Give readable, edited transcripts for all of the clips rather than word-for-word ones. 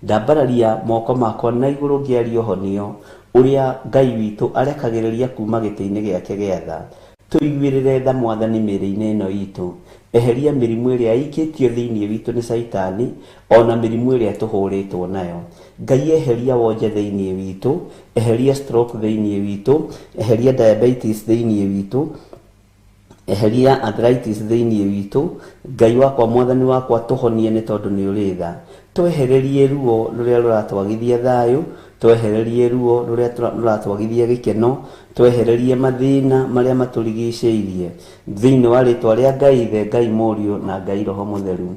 ndambararia moko makwa na igũrũ ngĩaria ũhonio ũrĩa Ngai witũ arekagĩrĩria kuma gĩtĩ-inĩ gĩake gĩa tha. Tũiguĩrĩre tha Mwathani mĩĩrĩ-inĩ ĩno itũ, eheria mĩrimũ ĩrĩa ĩikĩtio thĩinĩ witũ nĩ Saitani, ona mĩrimũ ĩrĩa tũhũrĩtwo nayo. Ngai eheria wonje thĩinĩ witũ, eheria stroke thĩinĩ witũ, eheria diabetes thĩinĩ witũ, eheria arthritis thĩinĩ witũ. Ngai wakwa Mwathani wakwa tũhonie nĩ tondũ nĩ ũrĩ tha. Twehererie ruo rũrĩa rũratwagithia thayũ, twehererie ruo rũrĩa rũratwagithia gĩkeno, twehererie mathĩna marĩa matũrigicĩirie thĩinĩ wa rĩtwa rĩa Ngai Ithe, Ngai Mũriũ na Ngai Roho Mũtheru.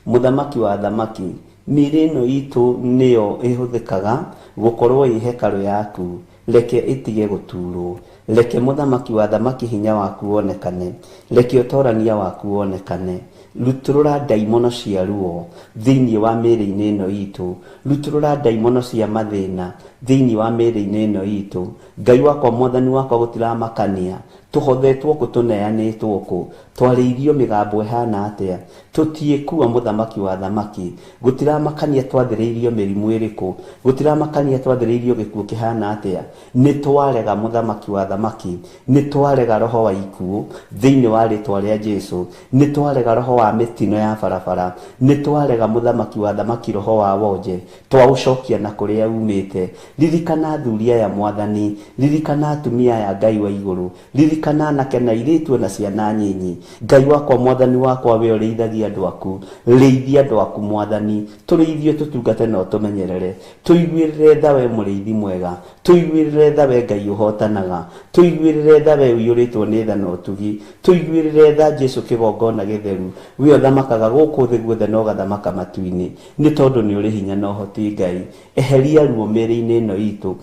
Mũthamaki wa thamaki, mĩĩrĩ ĩno itũ nĩyo ĩhũthĩkaga gũkorwo ĩ hekarũ yaku, reke ĩtige gũturwo. Reke mũthamaki wa thamaki hinya waku wonekane, reke ũtorania waku wonekane. Rutũrũra ndaimono cia ruo thĩinĩ wa mĩĩrĩ-inĩ ĩno itũ, rutũrũra ndaimono cia mathĩna thĩinĩ wa mĩĩrĩ-inĩ ĩno itũ. Ngai wakwa Mwathani wakwa gũtiramakania tũhothetwo kũ, tũneanĩtwo kũ, twarĩirio mĩgambo ĩhana atĩa, tũtiĩkua mũthamaki wa thamaki. Gũtiramakania twathĩrĩirio mĩrimũ ĩrĩkũ, gũtiramakania twathĩrĩirio gĩkuũ kĩhana atĩa. Nĩ twarega mũthamaki wa thamaki, nĩ twarega roho wa ikuũ thĩinĩ wa rĩtwa rĩa Jesũ, nĩ twarega roho wa mĩtino ya barabara, nĩ twarega mũthamaki wa thamaki roho wa wonje, twaũcokia na kũrĩa umĩte. Ririkana athuri aya Mwathani, ririkana atumia aya Ngai wa igũrũ, ririkana anake na airĩtu na ciana nyinyi. Ngai wakwa Mwathani wakwa, we ũrĩithagia andũ aku, rĩithia andũ aku Mwathani, tũrĩithie tũtungate na ũtũmenyerere. Tũiguĩrĩre tha we mũrĩithi mwega, tũiguĩrĩre tha we Ngai ũhotanaga, tũiguĩrĩre tha we ũiyũrĩtwo nĩ tha na ũtugi, tũiguĩrĩre tha Jesũ kĩgongona gĩtheru, we ũthamakaga gũkũ thĩ guothe na ũgathamaka matu-inĩ, nĩ tondũ nĩ ũrĩ hinya na ũhoti Ngai. Eheria ruo mĩĩrĩ-inĩ ĩno itũ,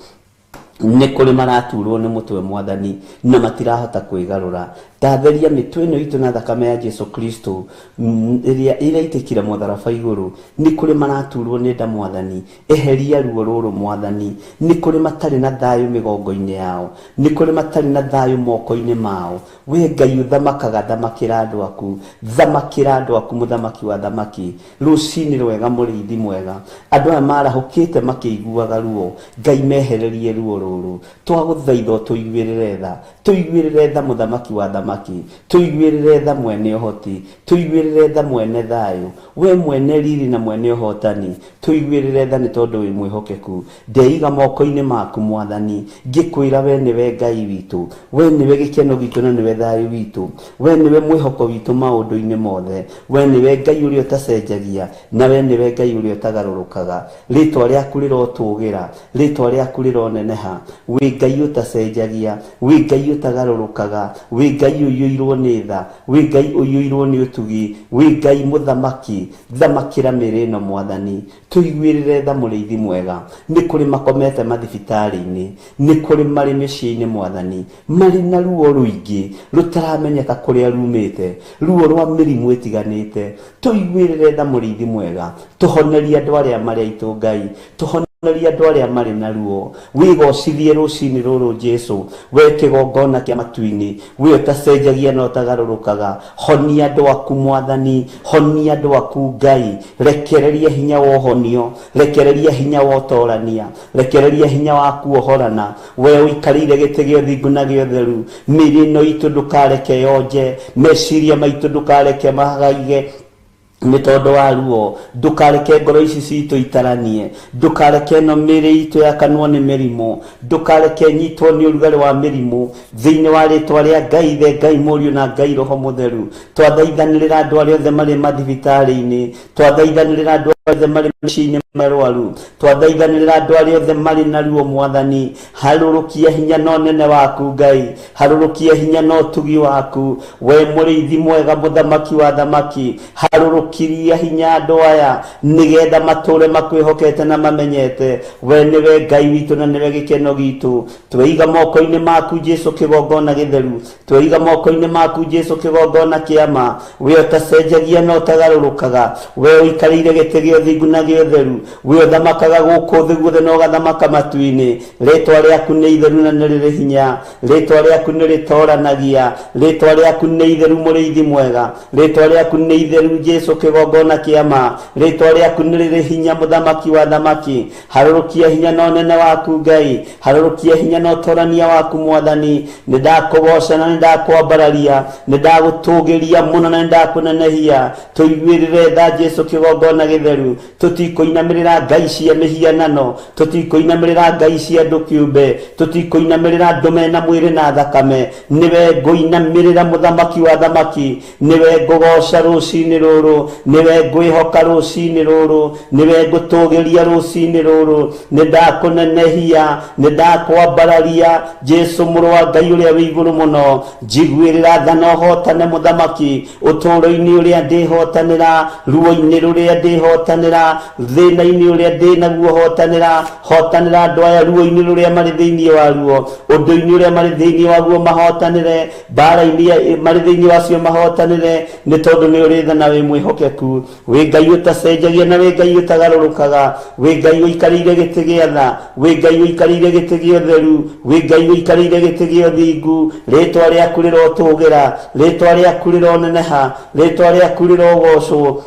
nĩ kũrĩ maraturwo nĩ mũtwe Mwathani na matirahota kwĩgarũra. Ndatheria mĩtwe ĩno itũ na thakame ya Jesũ Kristo ĩrĩa ĩraitĩkire mũtharaba igũrũ. Nĩ kũrĩ maraturwo nĩ nda Mwathani, eheria ruo rũrũ Mwathani. Nĩ kũrĩ matarĩ na thayũ mĩgongo-inĩ yao, nĩ kũrĩ matarĩ na thayũ moko-inĩ mao. We Ngai ũthamakaga, thamakĩra andũ aku, thamakĩra andũ aku mũthamaki wa thamaki. Rũcinĩ rwega mũrĩithi mwega, andũ aya marahũkĩte makĩiguaga ruo, Ngai mehererie ruo rũrũ. Twagũthaitha tũiguĩrĩre tha, tũiguĩrĩre tha mũthamaki wa thamaki, tũiguĩrĩre tha mwene ũhoti, tũiguĩrĩre tha mwene thayũ, we mwene riri na mwene ũhotani. Tũiguĩrĩre tha nĩ tondũ wĩ mwĩhokeku. Ndeiga moko-inĩ maku Mwathani, ngĩkwĩra we nĩwe Ngai witũ, we nĩwe gĩkeno gitũ na nĩwe thayũ witũ, we nĩwe mwĩhoko witũ maũndũ-inĩ mothe, we nĩwe Ngai ũrĩa ũtacenjagia, na we nĩwe Ngai ũrĩa ũtagarũrũkaga. Rĩtwa rĩaku rĩrotũgĩra, rĩtwa rĩaku rĩroneneha, wĩ Ngai ũtacenjagia, wĩ Ngai ũtagarũrũkaga, wĩ Ngai ũiyũirwo nĩ tha, wĩ Ngai ũiyũirwo nĩ ũtugi, wĩ Ngai mũthamaki. Thamakĩra mĩĩrĩ ĩno Mwathani, tũiguĩrĩre tha mũrĩithi mwega. Nĩ kũrĩ makomete mathibitarĩ-inĩ, nĩ kũrĩ marĩ mĩciĩ-inĩ Mwathani, marĩ na ruo rũingĩ rũtaramenyeka kũrĩa rumĩte, ruo rwa mĩrimũ ĩtiganĩte. Tũiguĩrĩre tha mũrĩithi mwega, tũhonerie andũ arĩa marĩ aitũ Ngai, tũhonerie andũ arĩa marĩ na ruo. Wĩgocithie rũcinĩ rũrũ Jesũ, we kĩgongona kĩa matu-inĩ, we ũtacenjagia na ũtagarũrũkaga. Honia andũ aku Mwathani, honia andũ aku Ngai. Rekereria hinya wa ũhonio, rekereria hinya wa ũtorania, rekereria hinya wa kuohorana. We ũikarĩire gĩtĩ gĩa ũthingu na gĩa ũtheru, mĩĩrĩ ĩno itũ ndũkareke yonje, meciria maitũ ndũkareke magaige nĩ tondũ wa ruo. Ndũkareke ngoro ici citũ itaranie, ndũkareke ĩno mĩĩrĩ itũ yakanwo nĩ mĩrimũ, ndũkareke nyitwo nĩ ũrugarĩ wa mĩrimũ. Thĩinĩ wa rĩtwa rĩa Ngai Ithe, Ngai Mũriũ na Ngai Roho Mũtheru, twathaithanĩrĩra andũ arĩa othe marĩ mathibitarĩ-inĩ, twathaithanĩrĩra andũ othe marĩ mĩciĩ-inĩ marwaru, twathaithanĩrĩra andũ arĩa othe marĩ na ruo Mwathani. Harũrũkia hinya na ũnene waku Ngai, harũrũkia hinya na ũtugi waku, we mũrĩithi mwega, mũthamaki wa thamaki. Harũrũkiria hinya andũ aya nĩgetha matũre makwĩhokete na mamenyete we nĩwe Ngai witũ na nĩwe gĩkeno gitũ. Tweiga moko-inĩ maku Jesũ kĩgongona gĩtheru, tweiga moko-inĩ maku Jesũ kĩgongona kĩama, we ũtacenjagia na ũtagarũrũkaga, we ũikarĩire gĩtĩ gĩa ũthingu na gĩa ũtheru. we thamakaga guku thi guothe no gathamaka matu-ini ritwa riaku ni itheru na ni riri hinya ritwa riaku ni ritoranagia ritwa riaku ni itheru muriithi mwega ritwa riaku ni itheru Jesu kigongona kiama ritwa riaku ni riri hinya muthamaki wa thamaki harurukia hinya no nene waku Ngai harurukia hinya no torania waku Mwathani ni ndakugoca na ni ndakwambararia ni ndagutugiria muno na ni ndakunenehia tuiguirire tha Jesu kigongona githeru tutikuinamirira ngai cia mihianano tutikuinamirira ngai cia andu kiumbe tutikuinamirira ndume na mwiri na thakame niwe nguinamirira muthamaki wa thamaki niwe ngugoca rucini ruru niwe ngwihoka rucini ruru niwe ngutugiria rucini ruru ni ndakunenehia ni ndakwambararia Jesu muru wa Ngai uria wi iguru muno njiguirira tha no hotane muthamaki uturo-ini uria ndihotanira ruo-ini ruria ndihotanira thina-ini uria ndinaguo hotanira andu aya ruo-ini ruria mari thiini wa ruo undu-ini uria mari thiini waguo mahotanire mbara-ini mari thiini wacio mahotanire ni tondu ni uri tha na wi mwihokeku wi Ngai utacenjagia na wi Ngai utagarurukaga wi Ngai uikarire giti gia tha wi Ngai uikarire giti gia utheru wi Ngai uikarire giti gia uthingu ritwa riaku rirotugira ritwa riaku rironeneha ritwa riaku rirogocwo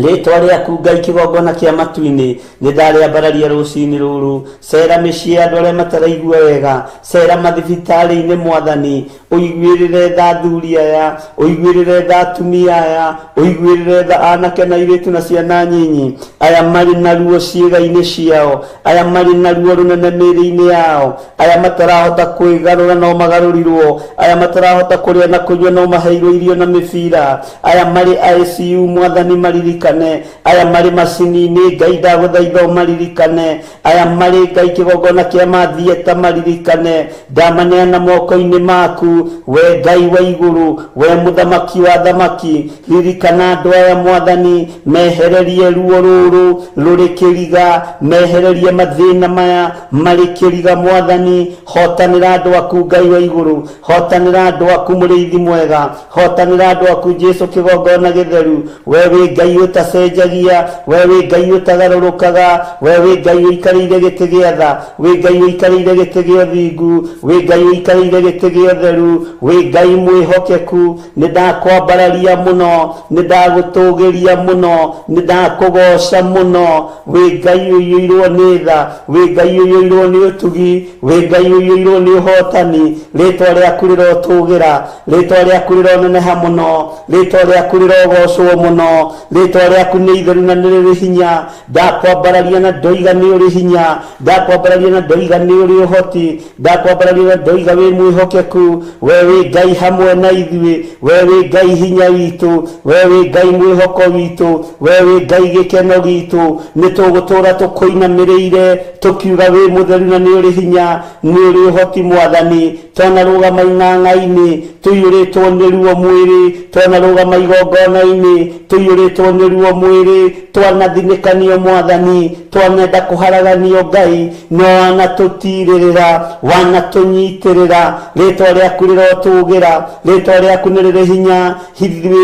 ritwa riaku Ngai kigongona kia matu-ini ni ndariambararia rucini ruru cera micii andu aria mataraigua wega cera mathibitari-ini Mwathani uiguirire tha athuri aya uiguirire tha atumia aya uiguirire tha anake na airitu na ciana nyinyi aya mari na ruo ciĩga-ini ciao aya mari na ruo runene mĩĩrĩ-ini yao aya matarahota kwĩgarũra no magarurirwo aya matarahota kũrĩa na kũnyua no maheirwo irio na mĩbira aya mari ICU Mwathani maririkane aya mari macini-ini Ngai ndagũthaitha maririkane aya mari Ngai kigongona kia mathieta maririkane ndamaneana moko-ini maku we Ngai wa iguru we muthamaki wa thamaki ririkana andu aya Mwathani mehererie ruo ruru ruri kiriga mehererie mathina maya mari kiriga Mwathani hotanira andu aku Ngai wa iguru hotanira andu aku muriithi mwega hotanira andu aku Jesu kigongona githeru we wi Ngai utacenjagia we wi Ngai utagarurukaga we wi Ngai uikarire giti gia tha wi Ngai uikarire giti gia uthingu wi Ngai uikarire giti gia utheru wi Ngai mwihokeku ni ndakwambararia muno ni ndagutugiria muno ni ndakugoca muno wi Ngai uiyirwo ni tha wi Ngai uiyirwo ni utugi wi Ngai uiyirwo ni uhotani ritwa riaku rirotugira ritwa riaku rironeneha muno ritwa riaku rirogocwo muno ritwa riaku ni itheru na ni riri hinya ndakwambararia na ndoiga ni uri hinya ndakwambararia na ndoiga ni uri uhoti ndakwambararia na ndoiga wi mwihokeku we wi Ngai hamwe na ithuĩ we wi Ngai hinya witu we wi Ngai mwihoko witu we wi Ngai gikeno gitu ni tugutura tukuinamirire tukiuga wi mutheru na ni uri hinya ni uri uhoti Mwathani twanarugama ing'ang'a-ini tuiyuritwo ni ruo mwiri twanarugama igongona-ini tuiyuritwo ni ruo mwiri twanathinĩkanio Mwathani twanenda kuharaganio Ngai no wanatutirĩrĩra wanatũnyitirĩra ritwa riaku rirotugira ritwa riaku ni riri hinya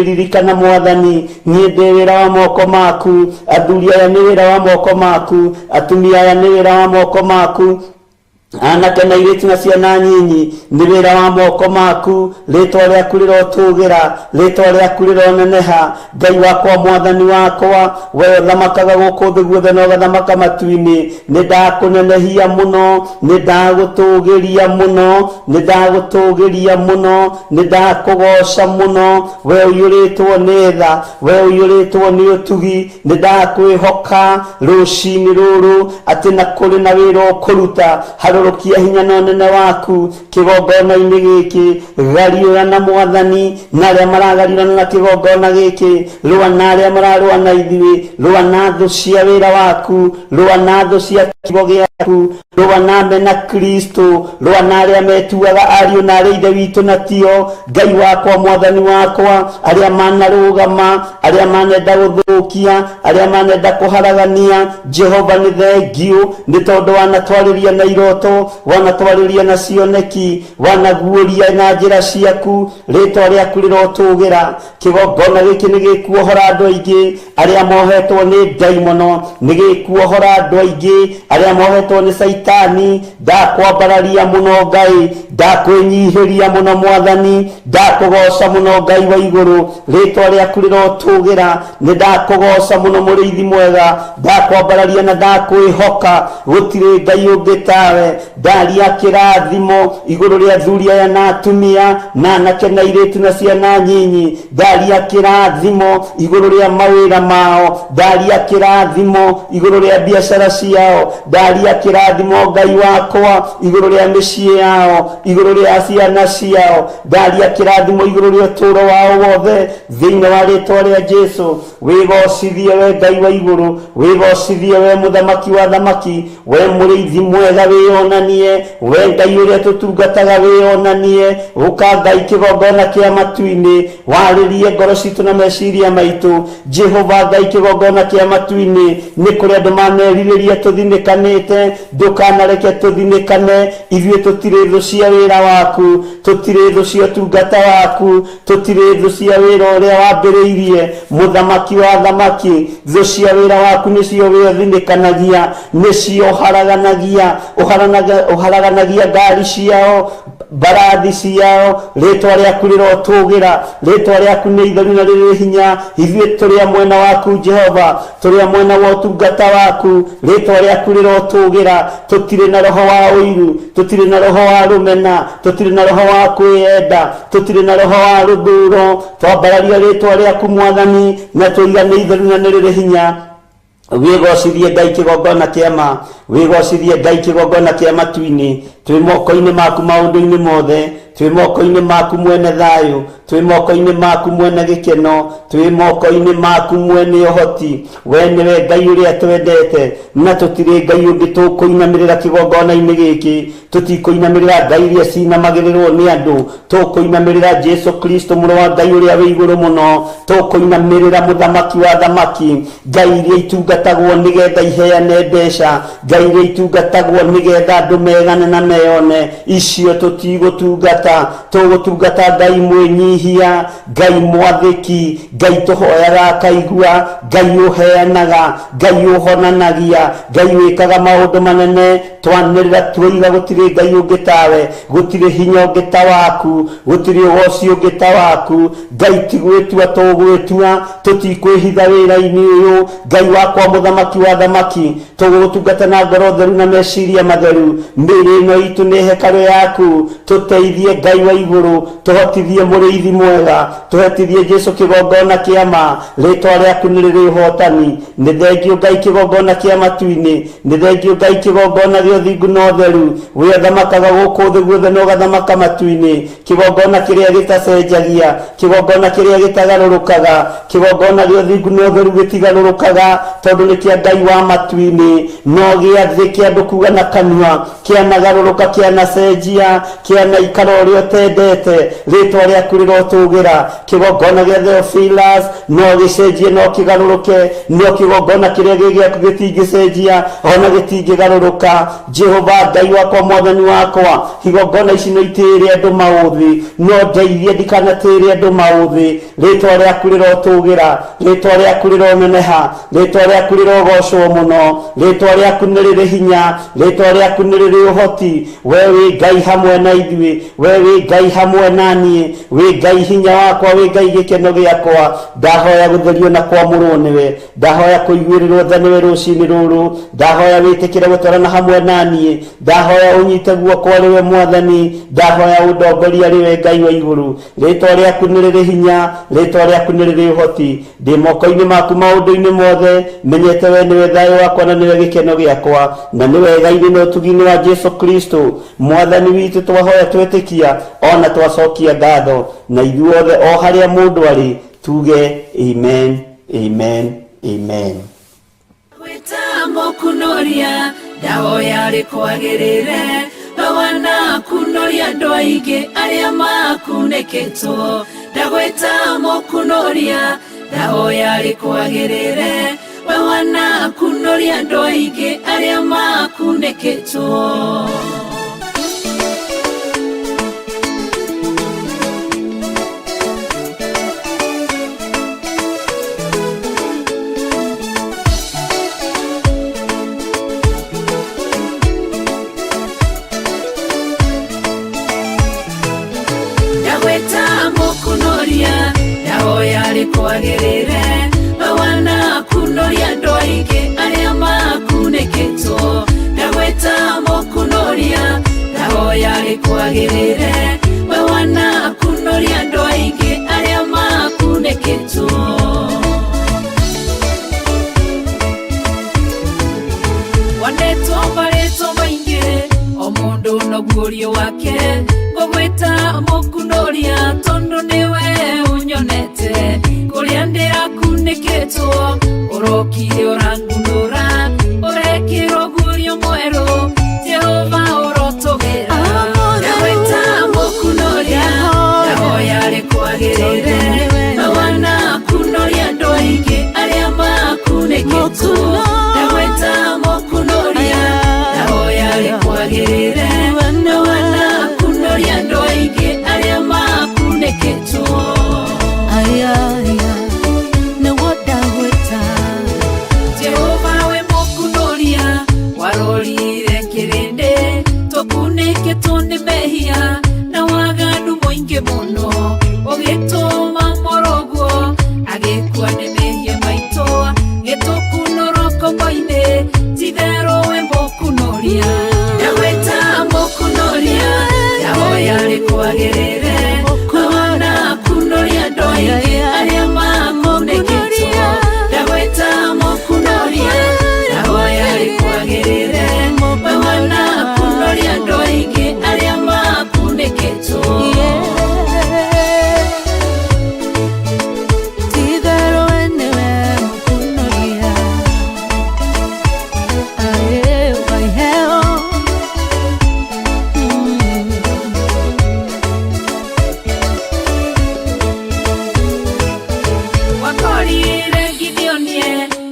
ririkana Mwathani nie ndi wira wa moko maku athuri aya ni wira wa moko maku atumia aya ni wira wa moko maku anake na airitu na ciana nyinyi ni wira wa moko maku ritwa riaku rirotugira ritwa riaku rironeneha Ngai wakwa Mwathani wakwa we thamakaga guku thi guothe no gathamaka matu-ini ni ndakunenehia muno ni ndagutugiria muno ni ndagutugiria muno ni ndakugoca muno we uiyuritwo ni tha we uiyuritwo ni utugi ni ndakwihoka rucini ruru ati na kuri na wira ukuruta harurukia hinya no nene waku kigongona-ini giki gariura na Mwathani na aria maragarirana na kigongona giki rua na aria mararua na ithuĩ rua na thũ cia wĩra waku rua na thũ cia kiugo gĩaku, rũaname na Kristo, rũana arĩa metuaga ariũ na arĩa ithe witũ na tio. Ngai wakwa, mwathani wakwa, arĩa manarũgama, arĩa manenda gũthũkia, arĩa manenda kũharagania, Jehova nĩ thengiũ nĩ tondũ wanatwarĩria na iroto, wanatwarĩria na cioneki, wanaguũria na njĩra ciaku, rĩtwa rĩaku rĩrotũgĩra. Kĩgongona gĩkĩ nĩ gĩkuohora andũ aingĩ arĩa mohetwo nĩ ndaimono, nĩ gĩkuohora andũ aingĩ arĩa mohetwo nĩ Saitani. Ndakwambararia mũno Ngai, ndakwĩnyihĩria mũno Mwathani, ndakũgoca mũno Ngai wa igũrũ, rĩtwa rĩaku rĩrotũgĩra. Nĩ ndakũgoca mũno mũrĩithi mwega, ndakwambararia na ndakwĩhoka, gũtirĩ Ngai ũngĩ tawe. Ndaria kĩrathimo igũrũ rĩa athuri aya na atumia, na anake na airĩtu na ciana nyinyi. Ndaria kĩrathimo igũrũ rĩa mawĩra mao, ndaria kĩrathimo igũrũ rĩa biacara ciao, ndaria kĩrathimo Ngai wakwa igũrũ rĩa mĩciĩ yao, igũrũ rĩa ciana ciao, ndaria kĩrathimo igũrũ rĩa ũtũũro wao wothe, thĩinĩ wa rĩtwa rĩa Jesũ. Wĩgocithie we Ngai wa igũrũ, wĩgocithie we mũthamaki wa thamaki, we mũrĩithi mwega wĩonanie, we Ngai ũrĩa tũtungataga wĩonanie. Ũka Ngai kĩgongona kĩa matu-inĩ, warĩrie ngoro citũ na meciria maitũ. Jehova Ngai kĩgongona kĩa matu-inĩ, nĩ kũrĩ andũ manerirĩria tũthinĩkanĩte, ndũkanareke tũthinĩkane. Ithuĩ tũtirĩ thũ cia wĩra waku, tũtirĩ thũ cia ũtungata waku, tũtirĩ thũ cia wĩra ũrĩa wambĩrĩirie, mũthamaki wa thamaki. Thũ cia wĩra waku nĩcio wĩthinĩkanagia, nĩcio ũharaganagia ngari ciao, mbarathi ciao. Rĩtwa rĩaku rĩrotũgĩra, rĩtwa rĩaku nĩ itheru na rĩrĩ hinya. Ithuĩ tũrĩ mwena waku Jehova, tũrĩ mwena wa ũtungata waku, rĩtwa rĩaku rĩrotũgĩra. Tũtirĩ na roho wa ũiru, tũtirĩ na roho wa rũmena, tũtirĩ na roho wa kwĩenda, tũtirĩ na roho wa rũthũũro. Twambararia rĩtwa rĩaku Mwathani, na tũiga nĩ itheru na nĩ rĩrĩ hinya. Wĩgocithie Ngai kĩgongona kĩa ma, wĩgocithie Ngai kĩgongona kĩa matu-inĩ. Twĩ moko-inĩ maku maũndũ-inĩ mothe, twĩ moko-inĩ maku mwene thayũ, twĩ moko-inĩ maku mwene gĩkeno, twĩ moko-inĩ maku mwene ũhoti. We nĩwe Ngai ũrĩa twendete, na tũtirĩ Ngai ũngĩ tũkũinamĩrĩra kĩgongona-inĩ gĩkĩ. Tũtikũinamĩrĩra Ngai iria cinamagĩrĩrwo nĩ andũ, tũkũinamĩrĩra Jesũ Kristo mũrũ wa Ngai ũrĩa wĩ igũrũ mũno. Tũkũinamĩrĩra mũthamaki wa thamaki. Ngai iria itungatagwo nĩgetha iheane mbeca, Ngai iria itungatagwo nĩgetha andũ megane na meyone, icio tũtigũtungata. Tũgũtungata Ngai mwĩnyihia, Ngai mwathĩki, Ngai tũhoyaga akaigua, Ngai ũheanaga, Ngai ũhonanagia, Ngai wĩkaga maũndũ manene. Twanĩrĩra tuoiga gũtirĩ Ngai ũngĩ tawe, gũtirĩ hinya ũngĩ ta waku, gũtirĩ ũgoci ũngĩ ta waku. Ngai ti gwĩtua tũgwĩtua, tũtikwĩhitha wĩra-inĩ ũyũ. Ngai wakwa mũthamaki wa thamaki, tũgũtungata na ngoro theru na meciria matheru. Mĩĩrĩ ĩno itũ nĩ hekarũ yaku, tũteithie Ngai wa igũrũ, tũhotithie mũrĩithi mwega, tũhotithie Jesũ kĩgongona kĩa ma. Rĩtwa rĩaku nĩ rĩrĩ ũhotani. Nĩ thengiũ Ngai kĩgongona kĩa matu-inĩ, nĩ thengiũ Ngai kĩgongona gĩa ũthingu na ũtheru. We ũthamakaga gũkũ thĩ guothe na ũgathamaka matu-inĩ. Kĩgongona kĩrĩa gĩtacenjagia, kĩgongona kĩrĩa gĩtagarũrũkaga, kĩgongona gĩa ũthingu na ũtheru gĩtigarũrũkaga, tondũ nĩ kĩa Ngai wa matu-inĩ. No gĩathĩ kĩa andũ kuga na kanua, kĩanagarũrũka, kĩanacenjia, kĩanaikara ũrĩa ũtendete. Rĩtwa rĩaku rĩrotũgĩra. Kĩgongona gĩa Theophilus no gĩcenjie, no kĩgarũrũke, no kĩgongona kĩrĩa gĩgĩaku gĩtingĩcenjia, ona gĩtingĩgarũrũka. Jehova Ngai wakwa, mwathani wakwa, igongona ici no itĩĩre andũ maũthĩ, no ndeithie ndikanatĩĩre andũ maũthĩ. Rĩtwa rĩaku rĩrotũgĩra, rĩtwa rĩaku rĩroneneha, rĩtwa rĩaku rĩrogocwo mũno, rĩtwa rĩaku nĩ rĩrĩ hinya, rĩtwa rĩaku nĩ rĩrĩ ũhoti. We wĩ Ngai hamwe na ithuĩ, we wĩ Ngai hamwe na niĩ, wĩ Ngai hinya wakwa, wĩ Ngai gĩkeno gĩakwa. Ndahoya gũtherio na kwamũrwo nĩwe, ndahoya kũiguĩrĩrwo tha nĩwe rũciinĩ rũrũ, ndahoya wĩtĩkĩre gũtwarana hamwe na niĩ, ndahoya ũnyite guoko rĩwe Mwathani, ndahoya ũndongoria rĩwe Ngai wa igũrũ. Rĩtwa rĩaku nĩ rĩrĩ hinya, rĩtwa rĩaku nĩ rĩrĩ ũhoti. Ndĩ moko-inĩ maku maũndũ-inĩ mothe, menyete we nĩwe thayũ wakwa na nĩwe gĩkeno gĩakwa, na nĩwe Ngai na ũtugi-inĩ wa Jesũ Kristo Mwathani witũ. Twahoya twĩtĩkia, ona twacokia ngatho, na ithuothe o harĩa mũndũ arĩ tuge amen, amen, amen. Wĩtambo kũnoria ndahoya rĩkwagĩrĩre we wanakunoria andũ aingĩ arĩa makunĩkĩtwo ndagwĩta mũkunoria ndahoya rĩkwagĩrĩre we wanakunoria andũ aingĩ arĩa makunĩkĩtwo. Ndahoya rĩkwagĩrĩre we wanakunoria andũ aingĩ arĩa makunĩkĩtwo ndagwĩta mũkunoria ndahoya rĩkwagĩrĩre we wanakunoria andũ aingĩ arĩa makunĩkĩtwo. Wandĩtwo marĩtwo maingĩ o mũndũ na guorio wake ngũgwĩta mũkunoria tondũ nĩwe ũnyonete kũrĩa ndĩrakunĩkĩtwo ũrokire ũrangunũra ũrekĩrwo guorio mwerũ Jehova ũrotũgĩra ndagwĩta mũkunoria ndahoya rĩkwagĩrĩre we wanakunoria andũ aingĩ arĩa makunĩkĩtwo ndagwĩta mũkunoria ndahoya rĩkwagĩrĩre we wanakunoria andũ aingĩ arĩa makunĩkĩtwo. Jehova we mũkunoria warorire kĩrĩndĩ tũkunĩkĩtwo nĩ mehia na waganu mũingĩ mũno ũgĩtũma mũrũguo agĩkua nĩ mehia maitũ gĩtũkunũra kombo-inĩ ti-therũ we mũkunoria ndagwĩta mũkunoria ndahoya rĩkwagĩrĩre we wanakunoria andũ aingĩ arĩa makunĩkĩtwo ndagwĩta mũkunoria ndahoya rĩkwagĩrĩre we wanakunoria andũ aingĩ arĩa makunĩkĩtwo.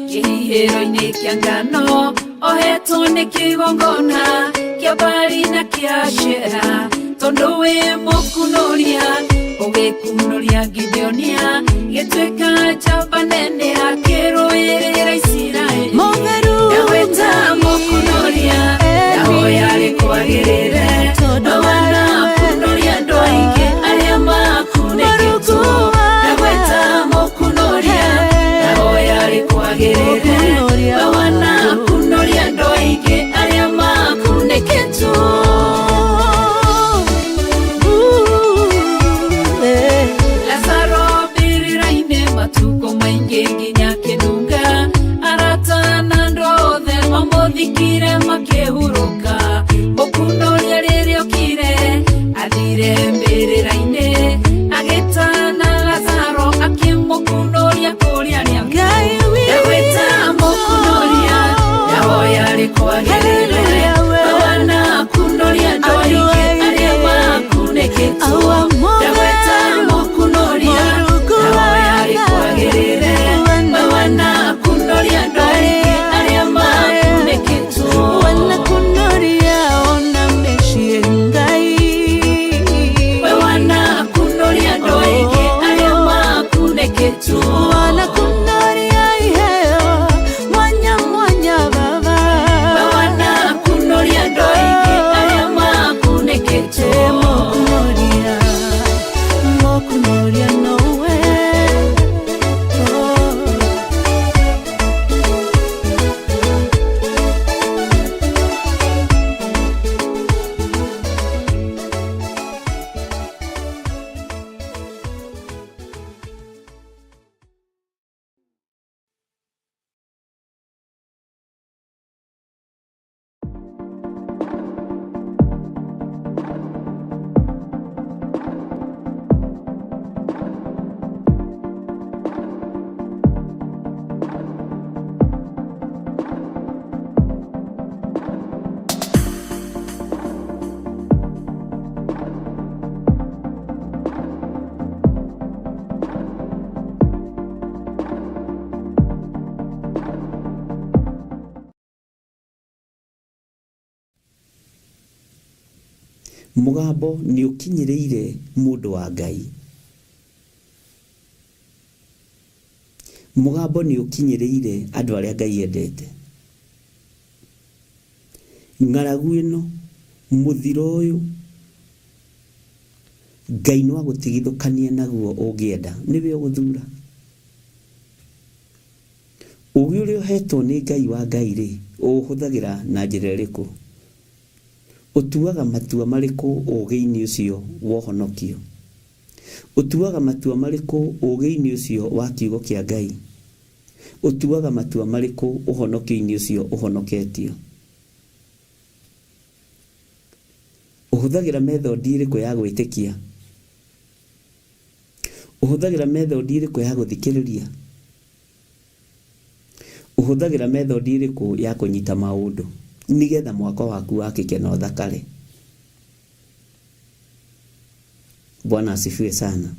Kĩhihĩro-inĩ kĩa ngano ohetwo nĩ kĩgongona kĩa Baali na kĩa Ashera tondũ wĩ mũkunoria ũgĩkunoria Gideonia gĩtuĩka njamba nene akĩrũĩrĩra Isiraeli ndagwĩta mũkunoria ndahoya rĩkwagĩrĩre we wanakunoria andũ aingĩ arĩa makunĩkĩtwo ndagwĩta mũkunoria ndahoya rĩkwagĩrĩre we wanakunoria andũ aingĩ arĩa makunĩkĩtwo. Lazaro mbĩrĩra-inĩ matukũ maingĩ nginya kĩnunga arata na andũ othe mamũthikire makĩhurũka mũkunoria rĩrĩa okire athire mbĩrĩra-inĩ agĩtana Lazaro akĩmũkunoria kũrĩa arĩa ndagwĩta mũkunoria ndahoya rĩkwagĩrĩre we wanakunoria andũ aingĩ arĩa makunĩkĩtwo ndagwĩta mũkunoria ndahoya rĩkwagĩrĩre we wanakunoria andũ aingĩ arĩa makunĩkĩtwo. We wanakunoria andũ aingĩ arĩa makunĩkĩtwo. We wanakunoria Mugambo ni ukinyireire mundu wa Ngai. Mugambo ni ukinyireire andu aria Ngai endete. Ng'aragu ino muthiro uyu Ngai no agutigithukania naguo ungienda niwe uguthura. Ugi uria uhetwo ni Ngai wa Ngai ri uhuthagira na njira iriku? Utuaga matua mariku ugi-ini ucio wohonokio? Utuaga matua mariku ugi-ini ucio wa kiugo kia Ngai? Utuaga matua mariku uhonokio-ini ucio uhonoketio? Uhuthagira methodi iriku ya gwitikia? Uhuthagira methodi iriku ya guthikiriria? Uhuthagira methodi iriku ya kunyita maundu nigetha mwako waku wakike na uthakare? Bwana asifiwe sana.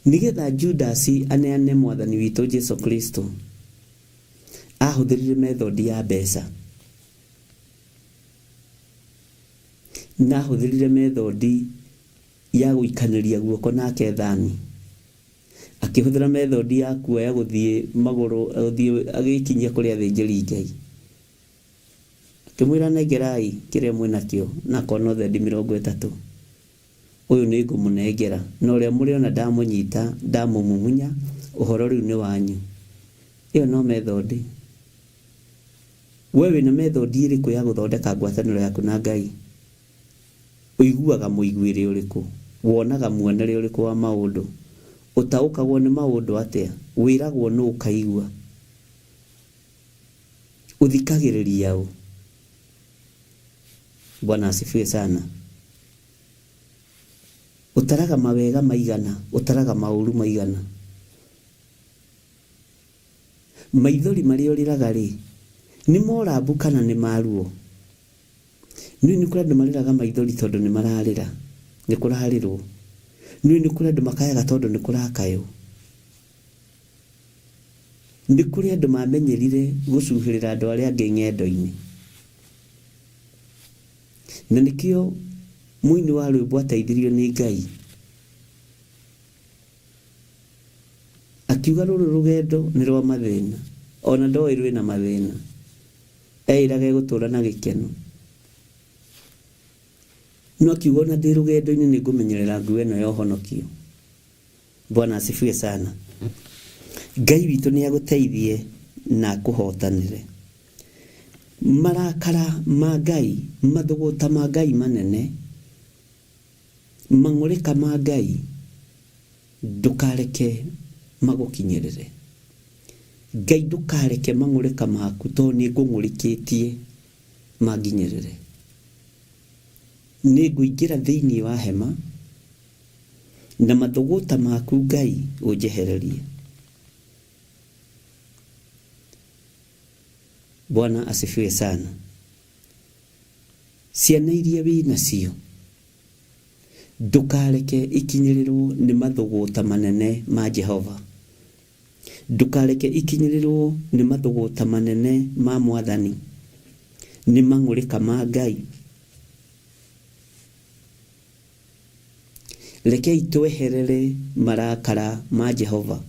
Nigetha Judas aneane mwathani witu Jesu Kristo ahuthirire methodi ya mbeca, na ahuthirire methodi ya guikaniria guoko nake thani, akihuthira methodi ya kuoya guthie maguru agikinyia kuria thinjiri Ngai, kimwira nengerai kiria mwinakio na kono thendi 30 uyu ni ngumunengera na uria muriona ndamunyita ndamumumunya uhoro riu ni wanyu. Iyo no methodi. Wewe na methodi iriku ya guthondeka ngwataniro yaku na Ngai? Uiguaga muiguire uriku? Wonaga muonere uriku wa maundu? Utaukagwo ni maundu atia? Wiragwo no ukaigua? Uthikagiriria u? Bwana asifiwe sana. Utaraga mawega maigana, utaraga mauru maigana. Maithori maria uriraga ri ni morambu kana ni maruo? Ni kuri andu mariraga maithori tondu ni mararira, ni kurarirwo. Ni kuri andu makayaga tondu ni kurakayo. Ni kuri andu mamenyerire gucuhirira andu aria angi ng'endo-ini. Na nikio muini wa rwimbo ateithirio ni Ngai akiuga ruru rugendo ni rwa mathina, ona ndoi rwina mathina, eiraga gutura na gikeno. No akiuga na ndi rugendo-ini ni ngumenyerera ngui ino ya uhonokio. Bwana asifiwe sana. Ngai witu ni aguteithie na kuhotanire. Marakara ma Ngai, mathuguta ma Ngai manene, mang'urika ma Ngai ndukareke magukinyirire. Ngai ndukareke mang'urika maku to ni ngung'urikitie maginyirire. Ni nguingira thiini wa hema na mathuguta maku Ngai unjehererie. Bwana asifiwe sana. Ciana iria wina cio ndukareke ikinyirirwo ni mathuguta manene ma Jehova. Ndukareke ikinyirirwo ni mathuguta manene ma Mwathani, ni mang'urika ma Ngai. Rekei tweherere marakara ma Jehova.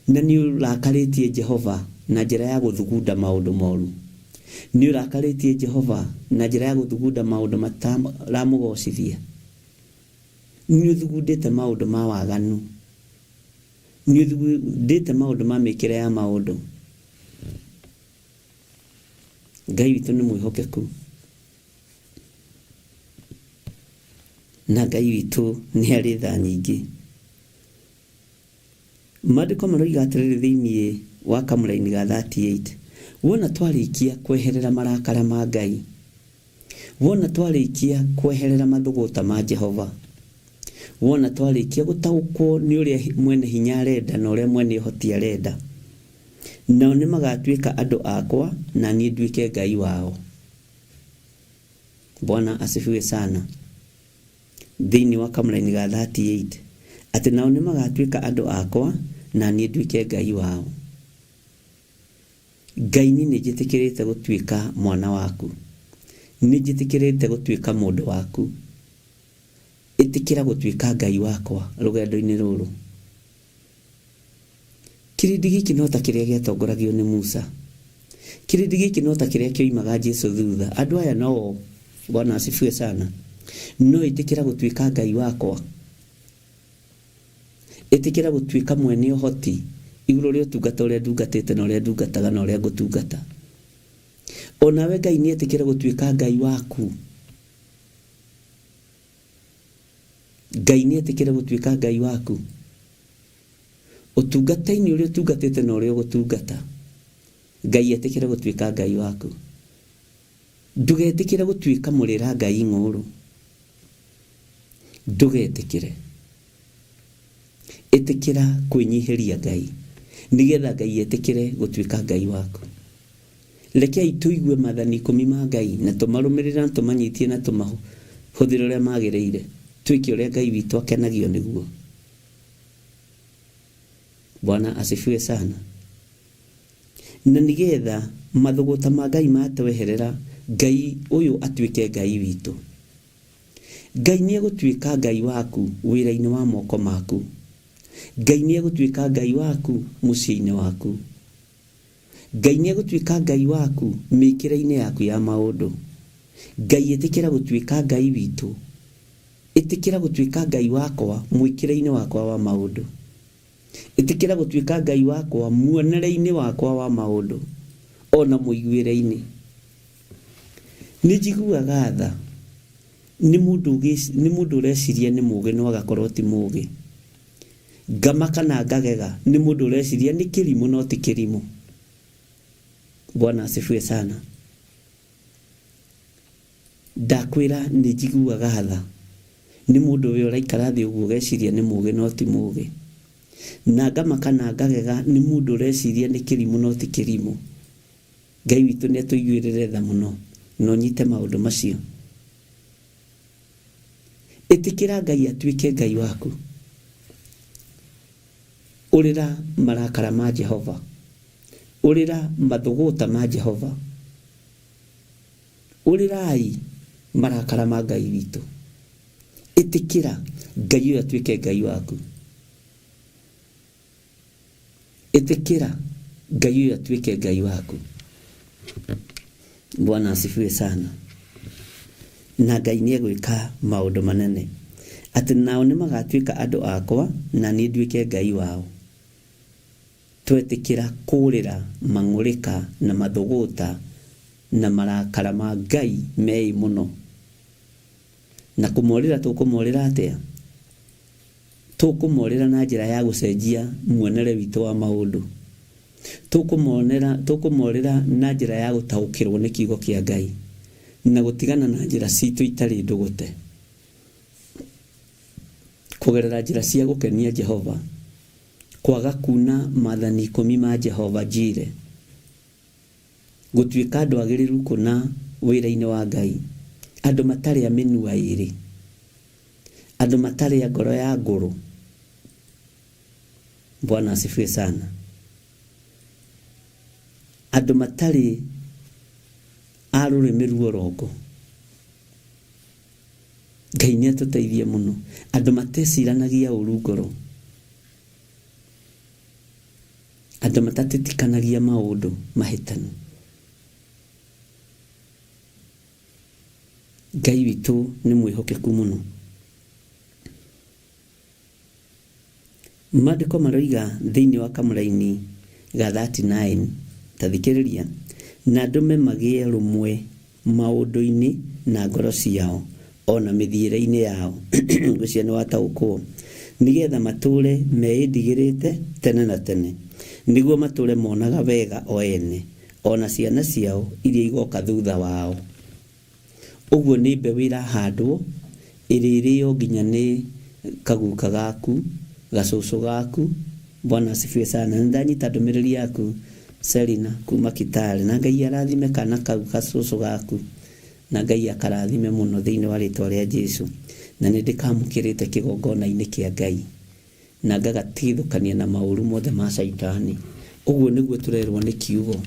Na ni urakaritie Jehova na njira ya guthugunda maundu moru. Ni urakaritie Jehova na njira ya guthugunda maundu mataramugocithia. Ni uthugundite maundu ma waganu. Ni uthugundite maundu ma mikire ya maundu. Ngai witu ni mwihokeku. Na Ngai witu ni ari tha nyingi. Maandiko maroiga atiriri thiini wa kamuraini ga 38, wona twarikia kweherera marakara ma Ngai, wona twarikia kweherera mathuguta ma Jehova, wona twarikia gutaukwo ni uria mwene hinya arenda na uria mwene uhoti arenda, nao ni magatuika andu akwa na ni nduike Ngai wao. Bwana asifiwe sana. Thiini wa kamuraini ga 38 ati nao ni magatuika andu akwa na ni nduike Ngai wao. Ngai ni njitikirite gutuika mwana waku. Nĩnjĩtĩkĩrĩte gũtuĩka mũndũ waku. Ĩtĩkĩra gũtuĩka Ngai wakwa rũgendo-inĩ rũrũ. Kĩrĩndĩ gĩkĩ no ta kĩrĩa gĩatongoragio nĩ Musa. Kĩrĩndĩ gĩkĩ no ta kĩrĩa kĩoimaga Jesũ thutha. Andũ aya no Bwana asifiwe sana. No ĩtĩkĩra gũtuĩka Ngai wakwa. Ĩtĩkĩra gũtuĩka mwene ũhoti igũrũ rĩa ũtungata ũrĩa ndungatĩte na ũrĩa ndungataga na ũrĩa ngũtungata. Onawe Ngai nĩetĩkĩra gũtuĩka Ngai waku. Ngai nĩetĩkĩra gũtuĩka Ngai waku. Ũtungata-inĩ ũrĩa ũtungatĩte na ũrĩa ũgũtungata, Ngai etĩkĩra gũtuĩka Ngai waku. Ndũgetĩkĩre gũtuĩka mũrĩra Ngai ng'ũrũ. Ndũgetĩkĩre. Ĩtĩkĩra kwĩnyihĩria Ngai nĩgetha Ngai etĩkĩre gũtuĩka Ngai waku. Rekei tũigue maathani 10 ma Ngai na tũmarũmĩrĩre na tũmanyitie na tũmahũthĩre ũrĩa magĩrĩire. Twĩke ũrĩa Ngai witũ akenagio nĩguo. Bwana asifiwe sana. Na nĩgetha mathũgũta ma Ngai matweherera, Ngai ũyũ atuĩke Ngai witũ. Ngai nĩegũtuĩka Ngai waku wĩra-inĩ wa moko maku. Ngai nĩegũtuĩka Ngai waku mũciĩ-inĩ waku. Ngai nĩegũtuĩka Ngai waku mĩkĩre-inĩ yaku ya maũndũ. Ngai ĩtĩkĩra gũtuĩka Ngai witũ. Ĩtĩkĩra gũtuĩka Ngai wakwa mwĩkĩre-inĩ wakwa wa maũndũ. Ĩtĩkĩra gũtuĩka Ngai wakwa muonere-inĩ wakwa wa maũndũ, ona mũiguĩre-inĩ. Nĩnjiguaga tha nĩ mũndũ ũreciria nĩ mũũgĩ no agakorwo ti mũũgĩ. Ngamaka na ngagega nĩ mũndũ ũreciria nĩ kĩrimũ no ti kĩrimũ. Bwana asifiwe sana. Ndakwĩra nĩnjiguaga tha nĩ mũndũ ũrĩa ũraikara thĩ ũguo ũgeciria nĩ mũũgĩ no ti mũũgĩ. Na ngamaka na ngagega nĩ mũndũ ũreciria nĩ kĩrimũ no ti kĩrimũ. Ngai witũ nĩatũiguĩrĩre tha mũno no nyite maũndũ macio. Ĩtĩkĩra Ngai atuĩke Ngai waku. Ũrĩra marakara ma Jehova. Ũrĩra mathũgũta ma Jehova. Ũrĩrai marakara ma Ngai witũ. Ĩtĩkĩra Ngai ũyũ atuĩke Ngai waku. Ĩtĩkĩra Ngai ũyũ atuĩke Ngai waku. Bwana asifiwe sana. Na Ngai nĩegwĩka maũndũ manene. Atĩ nao nĩmagatuĩka andũ akwa na niĩ nduĩke Ngai wao. Twetĩkĩra kũrĩra mang'ũrĩka na mathũgũta na marakara ma Ngai mei mũno. Na kũmorĩra tũkũmorĩra atĩa? Tũkũmorĩra na njĩra ya gũcenjia muonere witũ wa maũndũ. Tũkũmorĩra na njĩra ya gũtaũkĩrwo nĩ kiugo kĩa Ngai na gũtigana na njĩra citũ itarĩ ndũgũte. Kũgerera njĩra cia gũkenia Jehova. Kwaga kuna maathani 10 ma Jehova Jire. Gũtuĩka andũ agĩrĩru kũna wĩra-inĩ wa Ngai. Andũ matarĩ a mĩnua ĩrĩ. Andũ matarĩ a ngoro ya ngũrũ. Bwana asifiwe sana. Andũ matarĩ a rũrĩmĩ ruorongo. Ngai nĩatũteithie mũno. Andũ mateciranagia ũru ngoro. Andũ matatĩtikanagia maũndũ mahĩtanu. Ngai witũ nĩ mwĩhokeku mũno. Maandĩko maroiga thĩinĩ wa kamũra-inĩ ga 39 tathikĩrĩria, na ndũme magĩe rũmwe maũndũ-inĩ na ngoro ciao ona mĩthiĩre-inĩ yao. Ũcio nĩ wataũkwo. Nĩgetha matũre meĩndigĩrĩte tene na tene. Nĩguo matũre monaga wega o ene ona ciana ciao iria igoka thutha wao. Ũguo nĩ mbeũ ĩrahandwo ĩrĩrĩo nginya nĩ kaguka gaku, gacũcũ gaku. Bwana asifiwe sana. Nĩndanyita ndũmĩrĩri yaku Selina kuma Kitale. Na Ngai arathime kana kau gacũcũ gaku. Na Ngai akarathime mũno thĩinĩ wa rĩtwa rĩa Jesũ. Na nĩndĩkamũkĩrĩte kĩgongona-inĩ kĩa Ngai na ngagatithũkania na maũru mothe ma Saitani. Ũguo nĩguo tũrerwo nĩ kiugo.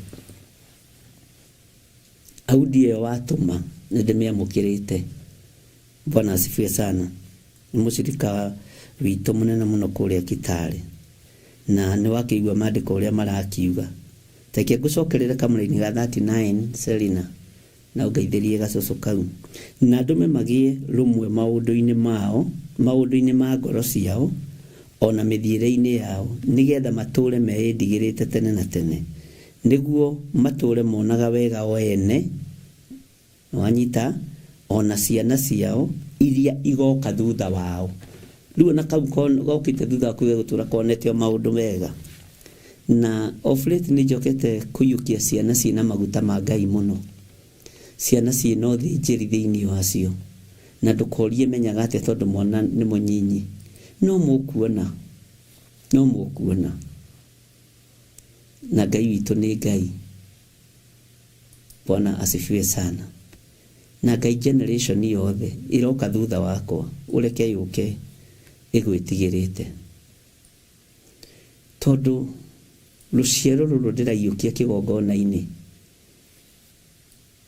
Audi ĩyo watũma ndimiamukirite. Bwana asifiwe sana. Mushirika witũ munene muno kuria Kitale, na nĩ wakĩigua maandĩko ũrĩa marakiuga. Take ngucokerere kamũraini ga 39 Selina na ũngeithĩrie gacũcũ kau, na ndũme magie rũmwe maũndũ-inĩ mao, maũndũ-inĩ ma ngoro ciao, ona mĩthiĩre-inĩ yao, nĩgetha matũũre meĩndigĩrĩte tene na tene, nĩguo matũũre monaga wega o ene, wanyita, ona ciana ciao iria igoka thutha wao. Rĩu ona kau gokĩte thutha wa kuge gũtũũra konetio maũndũ mega. Na of late nĩ njokete kũiyũkia ciana ciĩna maguta ma Ngai mũno, ciana ciĩna ũthĩnjĩri thĩinĩ wacio, na ndũkorie menyaga atĩa tondũ mwana nĩ mũnyinyi. No mũkuona, no mũkuona. Na Ngai witũ nĩ Ngai. Bwana asifiwe sana. Na Ngai generation yothe iroka thutha wakwa, ureke yũke ĩgwĩtigĩrĩte. Tondũ rũciaro rũrũ ndĩraiyũkia kĩgongona-inĩ,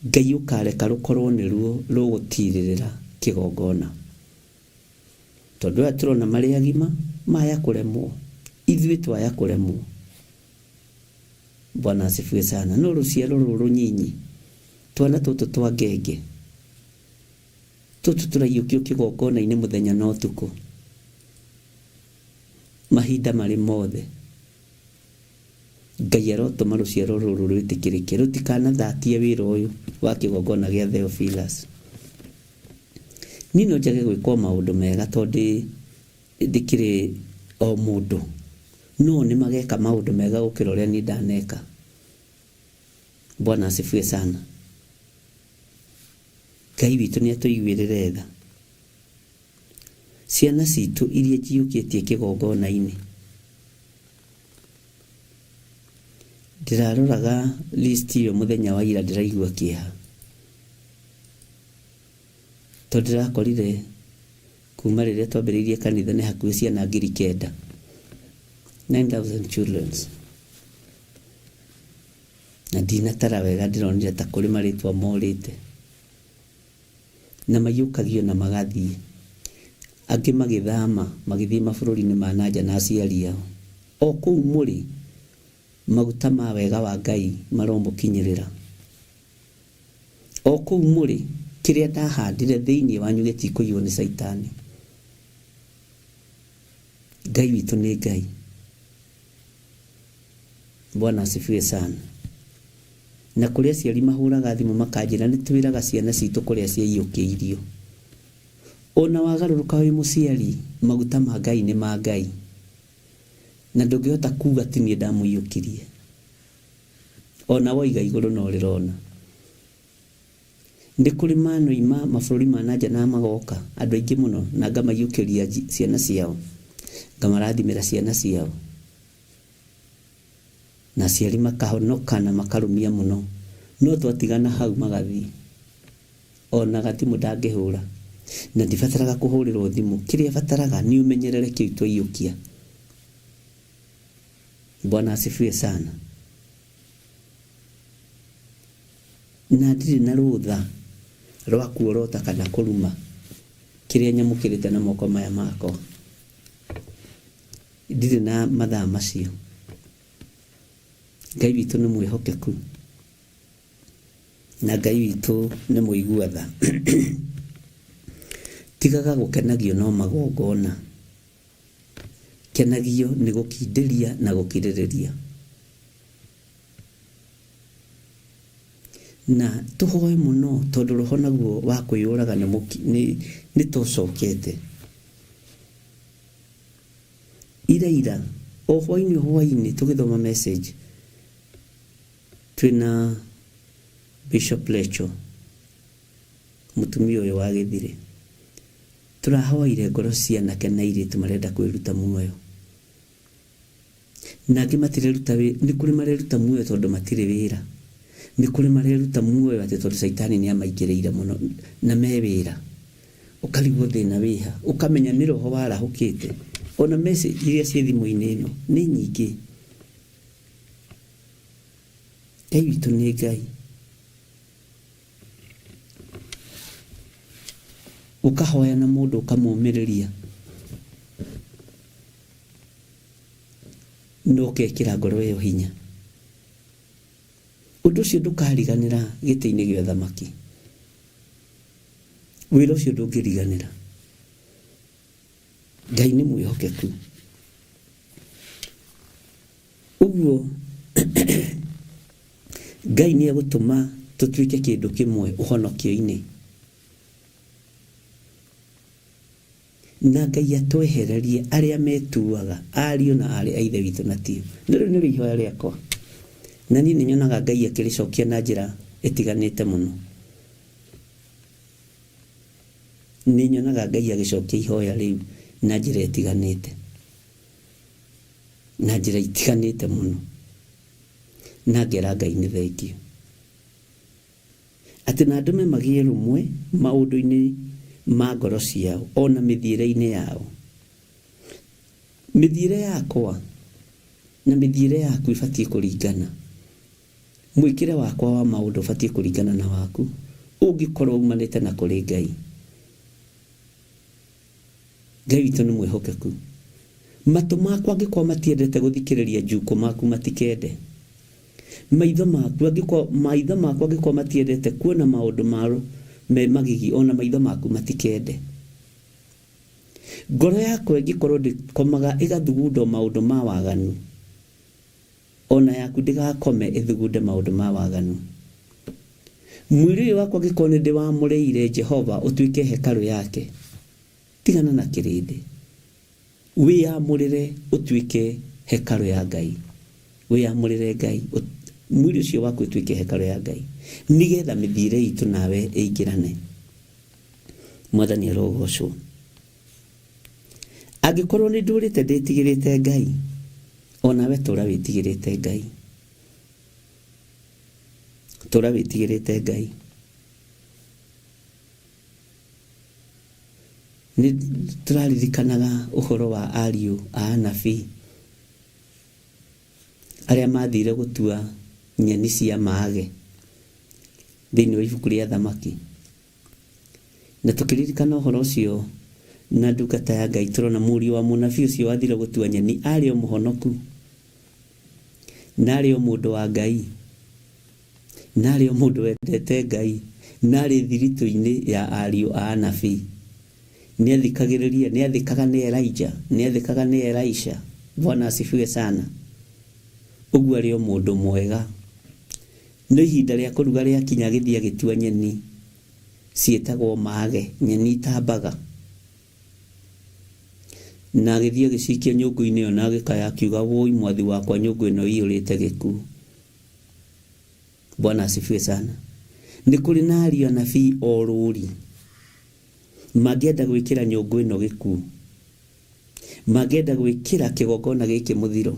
Ngai ũkareka rũkorwo nĩruo rũgũtirĩrĩra kĩgongona. Tondũ aya tũrona marĩ agima maya kũremwo, ithuĩ twaya kũremwo. Bwana asifiwe sana. No rũciaro rũrũ nyinyi, twana tũtũ twa ngenge, tũtũ tũraiyũkio kĩgongona-inĩ mũthenya na ũtukũ, mahinda marĩ mothe. Ngai arotũma rũciaro rũrũ rwĩtĩkĩrĩke, rũtikanathatie wĩra ũyũ wa kĩgongona gĩa Theophilus. Niĩ no njage gwĩkwo maũndũ mega tondũ ndĩkĩrĩ o mũndũ, no nĩ mageka maũndũ mega gũkĩra ũrĩa niĩ ndaneka. Bwana asifiwe sana. Ngai witũ nĩ atũiguĩrĩre tha. Ciana citũ iria njiyũkĩtie kĩgongona-inĩ, ndĩraroraga list iyo mũthenya wa ira, ndĩraigua kĩeha, tondũ ndĩrakorire kuma rĩrĩa twambĩrĩirie kanitha nĩ hakuhĩ ciana 9,000, 9,000 children, na ndinatara wega, ndĩronire ta kũrĩ marĩtwa morĩte, na maiyũkagio na magathiĩ, angĩ magĩthama magĩthiĩ mabũrũri-inĩ ma nanja na aciari ao. O kũu mũrĩ, maguta ma wega wa Ngai maromũkinyĩrĩra. O kũu mũrĩ, kĩrĩa ndahandire thĩinĩ wanyu gĩtikũiywo nĩ Saitani. Ngai witũ nĩ Ngai. Bwana asifiwe sana. Na kũrĩa aciari mahũraga thimũ makanjĩra nĩ twĩraga ciana citũ kũrĩa ciaiyũkĩirio. Ona wagarũrũka wĩ mũciari, maguta ma Ngai nĩ ma Ngai, na ndũngĩhota kuga atĩ niĩ ndamũiyũkirie. Ona woiga igũrũ no rĩrona. Ndĩ kũrĩ manoima mabũrũri ma nanja na magoka, andũ aingĩ mũno, na ngamaiyũkĩria ciana ciao, ngamarathimĩra ciana ciao, na aciari makahonoka na makarũmia mũno. No twatigana hau magathiĩ, ona gatimũ ndangĩhũra, na ndibataraga kũhũrĩrwo thimũ. Kĩrĩa bataraga nĩ ũmenyerere kĩu twaiyũkia. Bwana asifiwe sana. Na ndirĩ na rũtha rwa kuorota kana kũruma kĩrĩa nyamũkĩrĩte na moko maya makwa. Ndirĩ na mathaa macio. Ngai witũ nĩ mwĩhokeku, na Ngai witũ nĩ mũigua tha. Tigaga gũkenagio no magongona, kenagio nĩ gũkindĩria na gũkirĩrĩria. Na tũhoe mũno tondũ roho naguo wa kwĩyũraga nĩ tũcokete. Ira o hwainĩ tũgĩthoma message, twĩna Bishop Lecho, mũtumia ũyũ wa Gĩthire, tũrahoire ngoro cianake na airĩtu marenda kwĩruta muoyo. Na angĩ matireruta wĩra, nĩ kũrĩ mareruta muoyo tondũ matirĩ wĩra, nĩ kũrĩ mareruta muoyo atĩ tondũ Saitani nĩ amaingĩrĩire mũno na me wĩra. Ũkarigwo thĩna wĩha, ũkamenya nĩ roho warahũkĩte. Ona message iria ciĩ thimũ-inĩ ĩno nĩ nyingĩ. Ngai witũ nĩ Ngai. ukahoya na mundu ukamumiriria no kekira ngoro yo hinya undu ucio ndukariganira giti-ini gya thamaki wira ucio ndungiriganira Ngai ni mwihokeku uguo Ngai ni agutuma tutuike kindu kimwe uhonokio-ini na Ngai atwehererie aria metuaga ariu na ari aithe witu na tio nĩ ihoya rĩakwa na niĩ nĩ nyonaga Ngai akĩrĩcokia na njĩra ĩtiganĩte mũno nĩ nyonaga Ngai agĩcokia ihoya rĩu na njĩra ĩtiganĩte na njĩra itiganĩte mũno na ngera Ngai nĩ thengio atĩ na andũ magie rũmwe maũndũ-inĩ ma ngoro ciao ona mithiĩre-inĩ yao mithiĩre yakwa na mithiĩre yaku ibatie kũringana mwĩkĩre wakwa wa maũndũ ubatie kũringana na waku ũngĩkorwo umanĩte na kũrĩ Ngai Ngai witũ nĩ mwĩhokeku matũ makwa angĩkorwo matiendete gũthikĩrĩria njuko maku matikende maitho makwa angĩkorwo matiendete kuona maũndũ maro me magigi ona maitho maku matikende ngoro yakwa ĩngĩkorwo ndĩkomaga ĩgathugunda maũndũ ma waganu ona yaku ndĩgakome ĩthugunde maũndũ ma waganu mwĩrĩ wakwa angĩkorwo nĩ ndĩwamũrĩire Jehova ũtuĩke hekalu yake tigana na kĩrĩndĩ wĩyamũrĩre ũtuĩke hekalu ya Ngai wĩyamũrĩre Ngai mwĩrĩ ũcio waku ũtuĩke hekalu ya Ngai nigetha mithiĩre itũ nawe ĩingĩrane Mwathani arogocwo angĩkorwo nĩ ndũrĩte ndĩtigĩrĩte Ngai onawe tũra wĩtigĩrĩte Ngai tũra wĩtigĩrĩte Ngai nĩ tũraririkanaga ũhoro wa ariũ a anabii arĩa mathire gũtua nyeni cia mage thĩinĩ wa ibuku rĩa thamaki na tũkĩririkana ũhoro ũcio na ndungata ya Ngai tũrona mũriũ wa mũnabii ũcio wathire gũtua nyeni arĩ o mũhonoku na arĩ o mũndũ wa Ngai na arĩ o mũndũ wendete Ngai na arĩ thiritũ-inĩ ya ariũ a anabii nĩathikagĩrĩria nĩathikaga nĩ Elijah nĩathikaga nĩ Elisha Bwana asifiwe sana ũguo arĩ o mũndũ mwega nĩ ihinda rĩa kũruga rĩakinya gĩthia gĩtua nyeni ciĩtagwo mage nyeni itambaga na gĩthia gĩcikia nyũngũ-inĩ ĩyo na gĩkaya akiuga woi mwathi wakwa nyũngũ ĩno ĩiyũrĩte gĩkuũ Bwana asifiwe sana nĩ kũrĩ na ariũ anabii o rũri mangĩenda gwĩkĩra nyũngũ ĩno gĩkuũ mangĩenda gwĩkĩra kĩgongona gĩkĩ mũthiro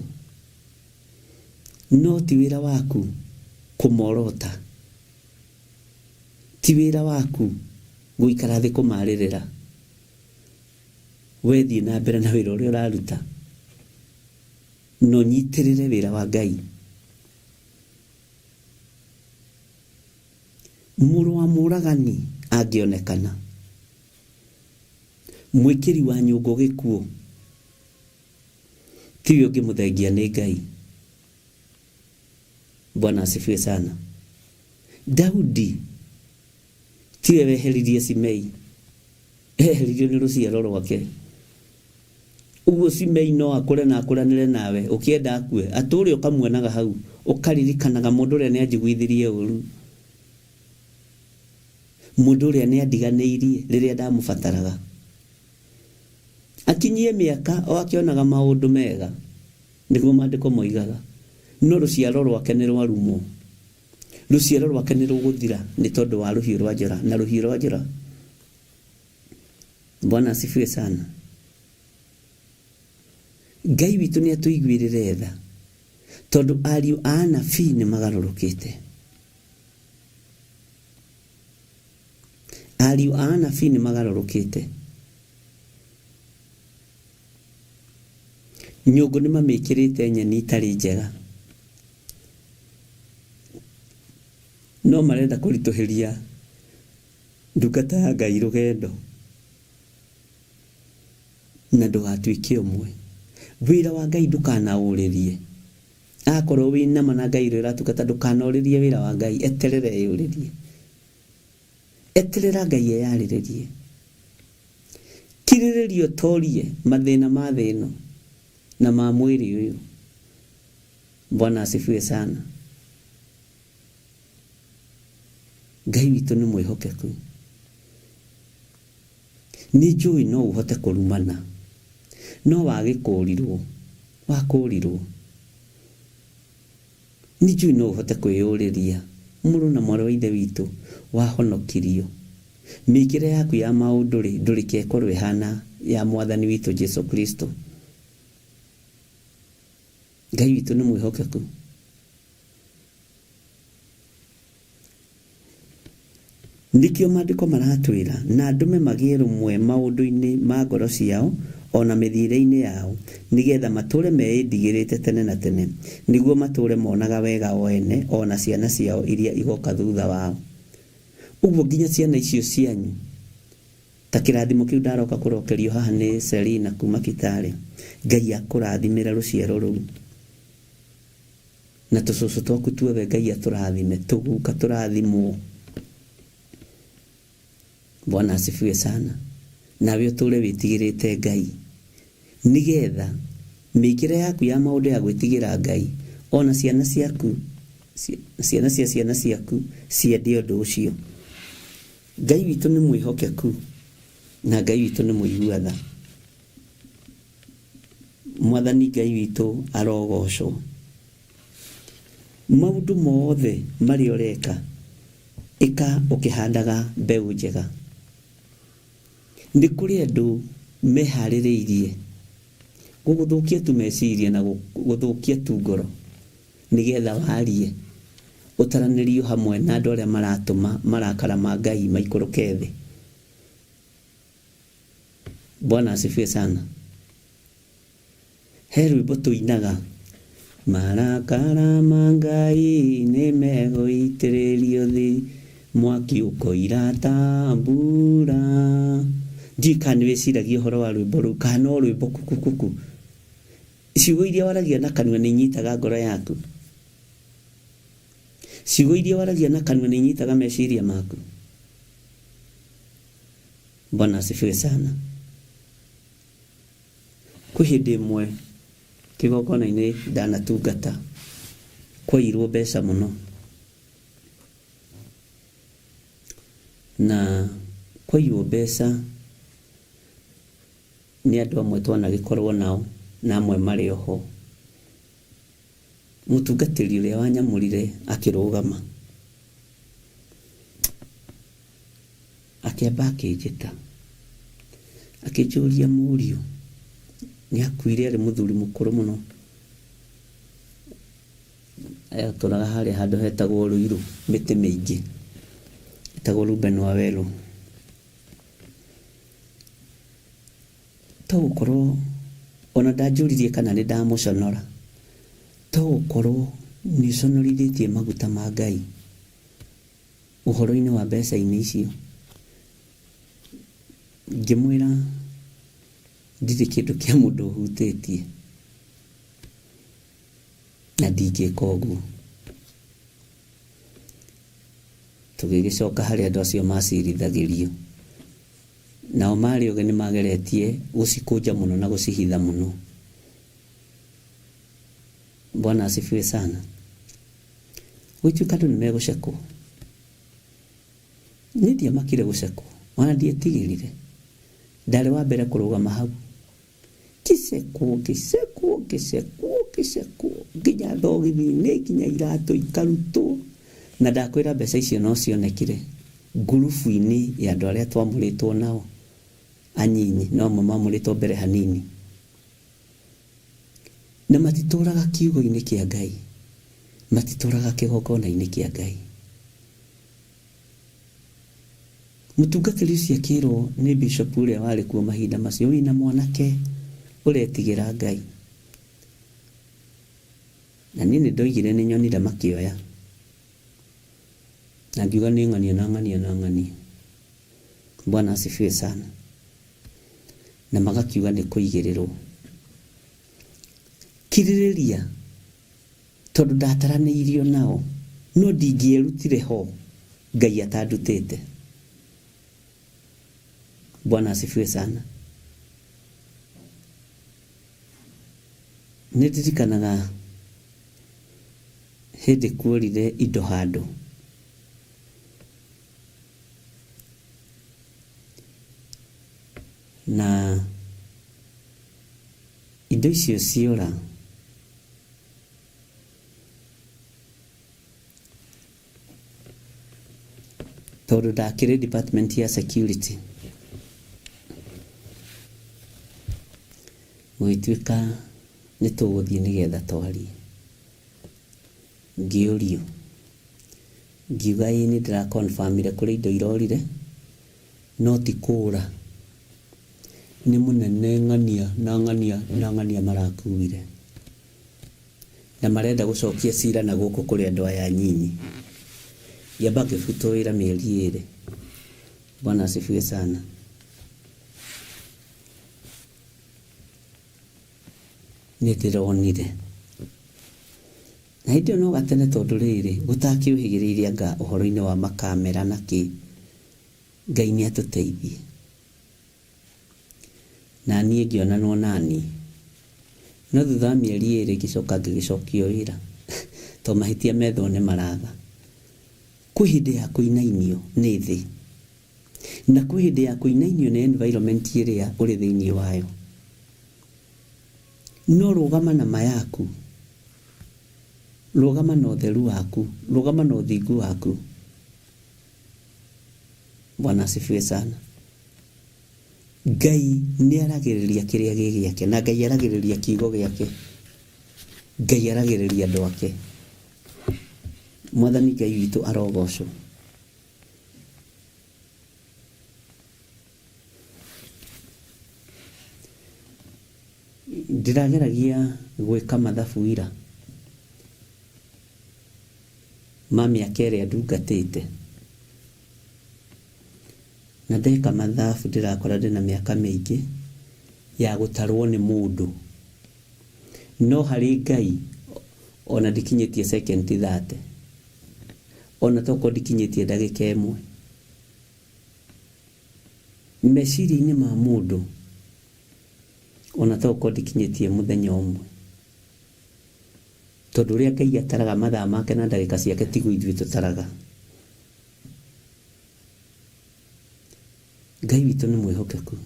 no ti wĩra waku kũmorota ti wĩra waku gũikara thĩ kũmarĩrĩra wethiĩ na mbere na wĩra ũrĩa ũraruta no nyitĩrĩre wĩra wa Ngai mũrũ wa mũragani angĩonekana mwĩkĩri wa nyũngũ gĩkuũ tiwe ũngĩmũthengia nĩ Ngai Bwana asifiwe sana Daudi tiwe weheririe Simei eheririo nĩ rũciaro rwake uguo Simei no akũre na akũranĩre nawe ũkĩenda akue atũre ũkamuonaga hau ũkaririkanaga mũndũ ũrĩa nĩanjiguithirie ũru mũndũ ũrĩa nĩandiganĩirie rĩrĩa ndamũbataraga akinyie mĩaka o akĩonaga maũndũ mega nĩguo maandĩko moigaga no rũciaro rwake nĩ rwarumwo rũciaro rwake nĩ rũgũthira nĩ tondũ wa rũhiũ rwa njora na rũhiũ rwa njora Bwana asifiwe sana Ngai witũ nĩ atũiguĩrĩre tha tondũ ariũ a anabii nĩ magarũrũkĩte ariũ a anabii nĩ magarũrũkĩte nyũngũ nĩ mamĩkĩrĩte nyeni itarĩ njega no marenda kũritũhĩria ndungata ya Ngai rũgendo na ndugatuike umwe. Wira wa Ngai ndukanauririe. Akorwo wina mana Ngai rira tukata ndukanauririe wira wa Ngai, eterere yuririe. Eterera Ngai yariririe. Kiriririo torie mathina ma thino na ma mwiri uyu. Bwana asifiwe sana. Ngai witu ni mwihokeku. Ni njui no uhote kurumana, no wage kurirwo, wakurirwo. Ni njui no uhote kwiyuriria, muru na mwarĩ wa ithe witu wahonokirio. Mikire yaku ya maundu ri ndurike korwe hana ya mwathani witu Jesu Kristo. Ngai witu ni mwihokeku. Ndikio maandiko maratwira na ndume magie rumwe maundu-ini ma ngoro ciao ona mithire-ini yao nigetha mature meidigirite tene na tene, niguo mature monaga wega oene ona ciana ciao iria igoka thutha wao. Uguo nginya ciana icio cianyu ta kirathimo kiu ndaroka kurokerio haha ni Selina kuma Kitale. Ngai akurathimira ruciaro ruu na tucucu twaku tuothe Ngai aturathime, tuguka turathimwo. Bwana asifiwe sana. Nawe uture witigirite Ngai nigetha mikire yaku ya maundu ya gwitigira Ngai ona ciana ciaku ciana ciaku ciendie undu ucio. Ngai witu ni mwihokeku na Ngai witu ni muiguatha. Mwathani Ngai witu arogocwo. Maundu mothe mari ureka ika ukihandaga mbegu njega. Ndi kuri andu mehaririirie guguthukia tu meciria na guthukia tu ngoro nigetha warie utaranirio hamwe na andu aria maratuma marakara ma Ngai maikuruke thi. Bwana asifiwe sana. He rwimbo tuinaga marakara ma Ngai ni meguitiririo thi mwaki ukoira ta mbura. Ndikani weciragia uhoro wa rwimbo ruu kana rwimbo kukukuku. Ciugo iria waragia na kanua ni nyitaga ngoro yaku. Ciugo iria waragia na kanua ni nyitaga meciria maku. Bwana asifiwe sana. Kwi hindi imwe kigongona-ini ndanatungata kwairwo mbeca muno, na kwairwo mbeca ni andu amwe twanagikorwo nao na amwe mari oho. Mutungatiri uria wanyamurire akirugama akiamba akijita akijuria murio ni akuire ari muthuri mukuru muno. Aya turaga hari handu hetagwo Ruiru miti mingi etagwo Ruben Wawelu. Tugukorwo ona ndanjuririe kana ni ndamuconora, tugukorwo ni conorithĩtie maguta ma Ngai uhoro-ini wa mbeca-ini icio. Ngimwira ndiri kindu kia mundu hutĩtie na ndingĩka ũguo. Tũgĩgĩcoka harĩ andũ acio macirithagirio, nao marĩ oge nĩ mageretie gũcikũnja mũno na gũcihitha mũno. Bwana asifiwe sana. Gũtuĩka andũ nĩ megũcekwo, niĩ ndiamakire gũcekwo, ona ndietigĩrire. Ndarĩ wa mbere kũrũgama hau kisekwo nginya thogithi-inĩ nginya iratũ ikarutwo, na ndakwĩra mbeca icio no cionekire ngurubu-inĩ ya andũ arĩa twamũrĩtwo nao anyinyi, no amwe mamũrĩtwo mbere hanini, na matitũraga kiugo-inĩ kĩa Ngai, matitũraga kĩgongona-inĩ kĩa Ngai. Mutungatĩri ũcio akĩrwo nĩ bishop ũrĩa warĩ kuo mahinda macio, wĩna mwanake ũretigĩra Ngai. Na niĩ nĩ ndoigire nĩ nyonire makĩoya, na ngiuga nĩ ng'ania na ng'ania na ng'ania. Bwana asifiwe sana. na magakiuga nĩ kũigĩrĩrwo. Kirĩrĩria tondũ ndataranĩirio nao, no ndingĩerutire ho Ngai atandutĩte. Bwana asifiwe sana. Nĩndirikanaga hĩndĩ kuorire indo handũ, na indo icio ciora tondũ ndakĩrĩ department ya security. Gũgĩtuĩka nĩtũgũthiĩ nĩgetha twarie, ngĩũrio, ngiuga ĩĩ nĩ ndĩra confirmire kũrĩ indo irorire, no ti kũũra, nĩ mũnene ng'ania marakuire na marenda gũcokia cira na gũkũ kũrĩ andũ aya nyinyi. Yamba ngĩbutwo wĩra mĩeri 2. Bwana asifiwe sana. Nĩndĩronire na hĩndĩ ĩyo no gatene tondũ rĩrĩ gũtakĩũhĩgĩrĩire anga ũhoro-inĩ wa makamera na kĩ. Ngai nĩatũteithie na niĩ ngĩonanwo nani, no thutha wa mĩeri 2 ngĩcoka ngĩgĩcokio wĩra to mahĩtia methwo nĩ maraga. Kwĩ hĩndĩ ya kũinainio nĩ thĩ, na kwĩ hĩndĩ ya kũinainio nĩ environment ĩrĩa ũrĩ thĩinĩ wayo. No rũgama na mayaku, rũgama na ũtheru waku, rũgama na ũthingu waku. Bwana asifiwe sana. Ngai nĩaragĩrĩria kĩrĩa gĩgĩake, na Ngai aragĩrĩria kiugo gĩake, Ngai aragĩrĩria andũ ake. Mwathani Ngai witũ arogocwo. Ndĩrageragia gwĩka mathabu ira ma mĩaka ĩrĩa ndungatĩte, na ndeka mathabu ndĩrakora ndĩna mĩaka mĩingĩ ya gũtarwo nĩ mũndũ, no harĩ Ngai ona ndikinyĩtie second 30, ona toko ndikinyĩtie ndagĩka 1. Meciria-inĩ ma mũndũ ona toko ndikinyĩtie mũthenya ũmwe, tondũ ũrĩa Ngai ataraga mathaa make na ndagĩka ciake tiguo ithuĩ tũtaraga. Ngai witũ nĩ mwĩhokeku,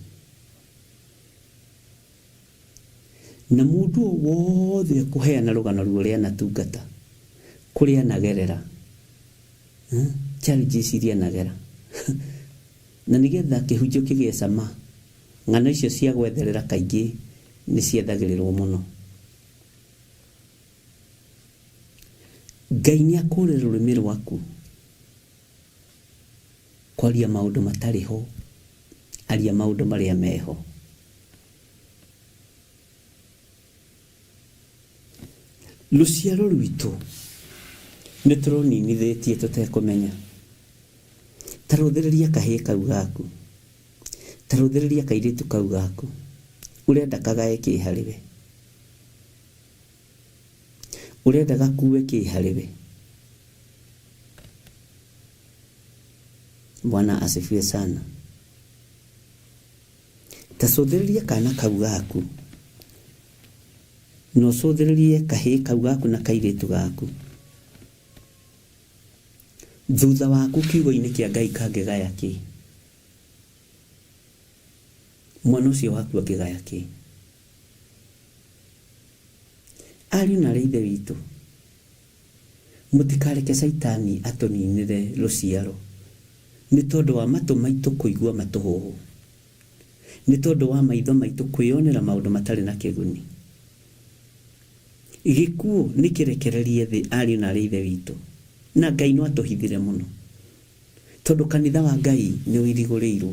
na mũndũ wothe kũheana rũgano rũrĩa anatungata, kũrĩa anagerera, challenges iria anagera na nĩgetha kĩhunjio kĩgĩe cama, ng'ano icio cia gwetherera kaingĩ nĩ ciethagĩrĩrwo mũno. Ngai nĩakũũre rũrĩmĩ rwaku kwaria maũndũ matarĩ ho, aria maũndũ marĩa meho. Luciaro rwitũ nĩtũroninithĩtie tũtekũmenya. Tarũthĩrĩria kahĩĩ kau gaku, tarũthĩrĩria kairĩtu kau gaku, ũrenda kagae kĩ harĩwe, ũrenda gakue kĩ harĩwe. Bwana asifiwe sana. Tacũthĩrĩria kana kau gaku, no cũthĩrĩrie kahĩĩ kau gaku na kairĩtu gaku. Thutha waku kiugo-inĩ kĩa Ngai kangĩgaya kĩ? Mwana ũcio waku angĩgaya kĩ? Ariũ na ithe witũ, mũtikareke Saitani atũninĩre rũciaro nĩ tondũ wa matũ maitũ kũigua matũhũhũ, nĩ tondũ wa maitho maitũ kwĩonera maũndũ matarĩ na kĩguni. Gĩkuũ nĩ kĩrekererie thĩ ariũ na ithe witũ, na Ngai no atũhithire mũno, tondũ kanitha wa Ngai nĩ ũirigũrĩirwo,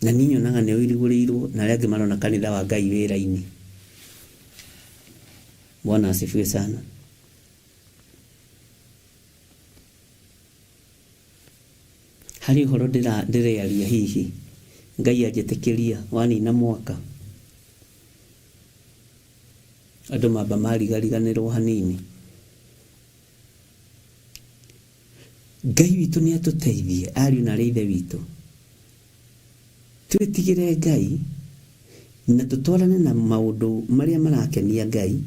na niĩ nyonaga nĩ ũirigũrĩirwo na arĩa angĩ marona kanitha wa Ngai wĩra-inĩ. Bwana asifiwe sana. Harĩ ũhoro ndĩrearia hihi Ngai anjĩtĩkĩria wanina mwaka andũ mamba marigariganĩrwo hanini. Ngai witũ nĩ atũteithie, ariũ na ithe witũ. Twĩtigĩre Ngai na tũtwarane na maũndũ marĩa marakenia Ngai,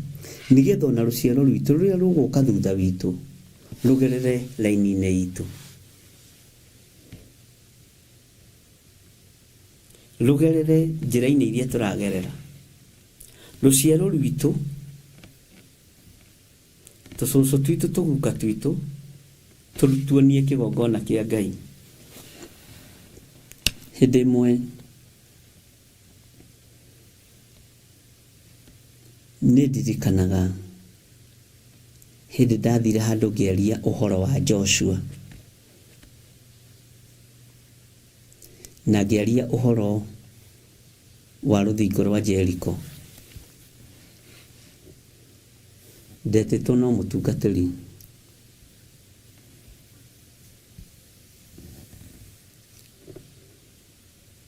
nĩgetha ona rũciaro rwitũ rũrĩa rũgũka thutha witũ rũgerere raini-inĩ itũ, rũgerere njĩra-inĩ iria tũragerera. Rũciaro rwitũ, tũcũcũ twitũ, tũguka twitũ, tũtuonie kĩgongona kĩa Ngai. Hĩndĩ ĩmwe nĩ ndirikanaga hĩndĩ ndathire handũ ngĩaria ũhoro wa Joshua, na ngĩaria ũhoro wa rũthingo rwa Jericho. Ndetĩtwo no mũtungatĩri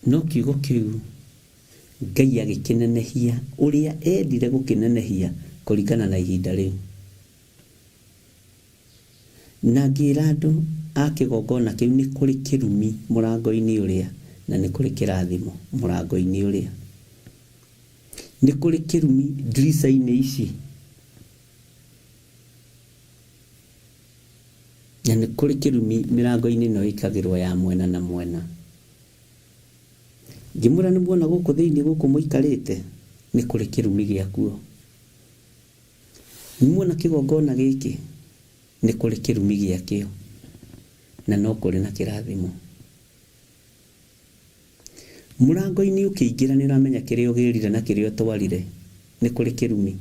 no kiugo kĩu Ngai agĩkĩnenehia ũrĩa endire gũkĩnenehia kũringana na ihinda rĩu, na ngĩra andũ a kĩgongona kĩu nĩ kũrĩ kĩrumi mũrango-inĩ ũrĩa, na nĩ kũrĩ kĩrathimo mũrango-inĩ ũrĩa, nĩ kũrĩ kĩrumi ndirica-inĩ ici, na nĩ kũrĩ kĩrumi mĩrango-inĩ ĩno ĩkagĩrwo ya mwena na mwena. Ngĩmũra nĩ muona gũkũ thĩinĩ gũkũ mũikarĩte nĩ kũrĩ kĩrumi gĩakuo. Nĩ muona kĩgongona gĩkĩ nĩ kũrĩ kĩrumi gĩakĩo, na no kũrĩ na kĩrathimo. Mũrango-inĩ ũkĩingĩra nĩ ũramenya kĩrĩa ũgĩrire na kĩrĩa ũtwarire, nĩ kũrĩ kĩrumi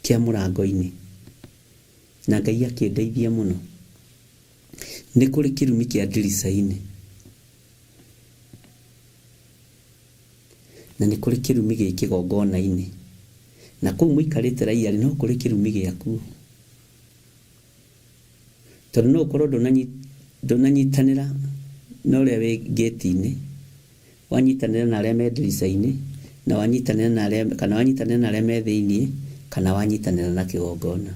kĩa mũrango-inĩ, na Ngai akĩndeithia mũno. Nĩ kũrĩ kĩrumi kĩa ndirica-inĩ, na nĩ kũrĩ kĩrumi gĩ kĩgongona-inĩ, na kũu mũikarĩte raiya no kũrĩ kĩrumi gĩaku. Tondũ no ũkorwo ndũnanyitanĩra na ũrĩa wĩ ngĩti-inĩ, wanyitanĩra na arĩa me ndirica-inĩ, na wanyitanĩra na arĩa, kana wanyitanĩra na arĩa me thĩinĩ, kana wanyitanĩra na kĩgongona.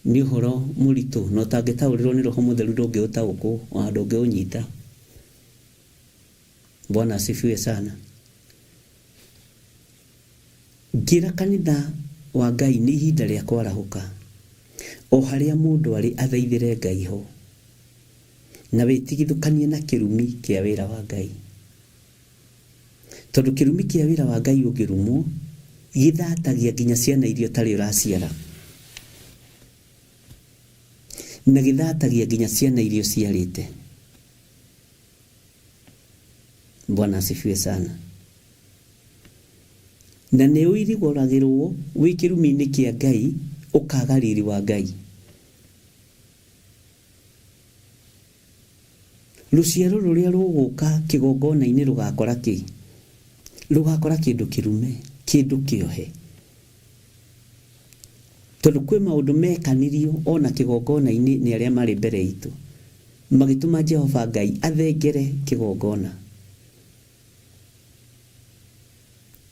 Nĩ ũhoro mũritũ, na ũtangĩtaũrĩrwo nĩ Roho Mũtheru ndũngĩũtaũkwo, ona ndũngĩũnyita. Bwana asifiwe sana. Ngĩra kanitha wa Ngai nĩ ihinda rĩa kwarahũka, o harĩa mũndũ arĩ athaithĩre Ngai ho, na wĩtigithũkanie na kĩrumi kĩa wĩra wa Ngai. Tondũ kĩrumi kĩa wĩra wa Ngai ũngĩrumwo gĩthatagia nginya ciana iria ũtarĩ ũraciara, na gĩthatagia nginya ciana iria ũciarĩte. Bwana asifiwe sana. Na nĩ ũirigoragĩrwo wĩ kĩrumi-inĩ kĩa Ngai ũkaga riri wa Ngai. Rũciaro rũrĩa rũgũka kĩgongona-inĩ rũgakora kĩ? Rũgakora kĩndũ kĩrume, kĩndũ kĩohe. Tondũ kwĩ maũndũ mekanirio ona kĩgongona-inĩ nĩ arĩa marĩ mbere itũ, magĩtũma Jehova Ngai athengere kĩgongona.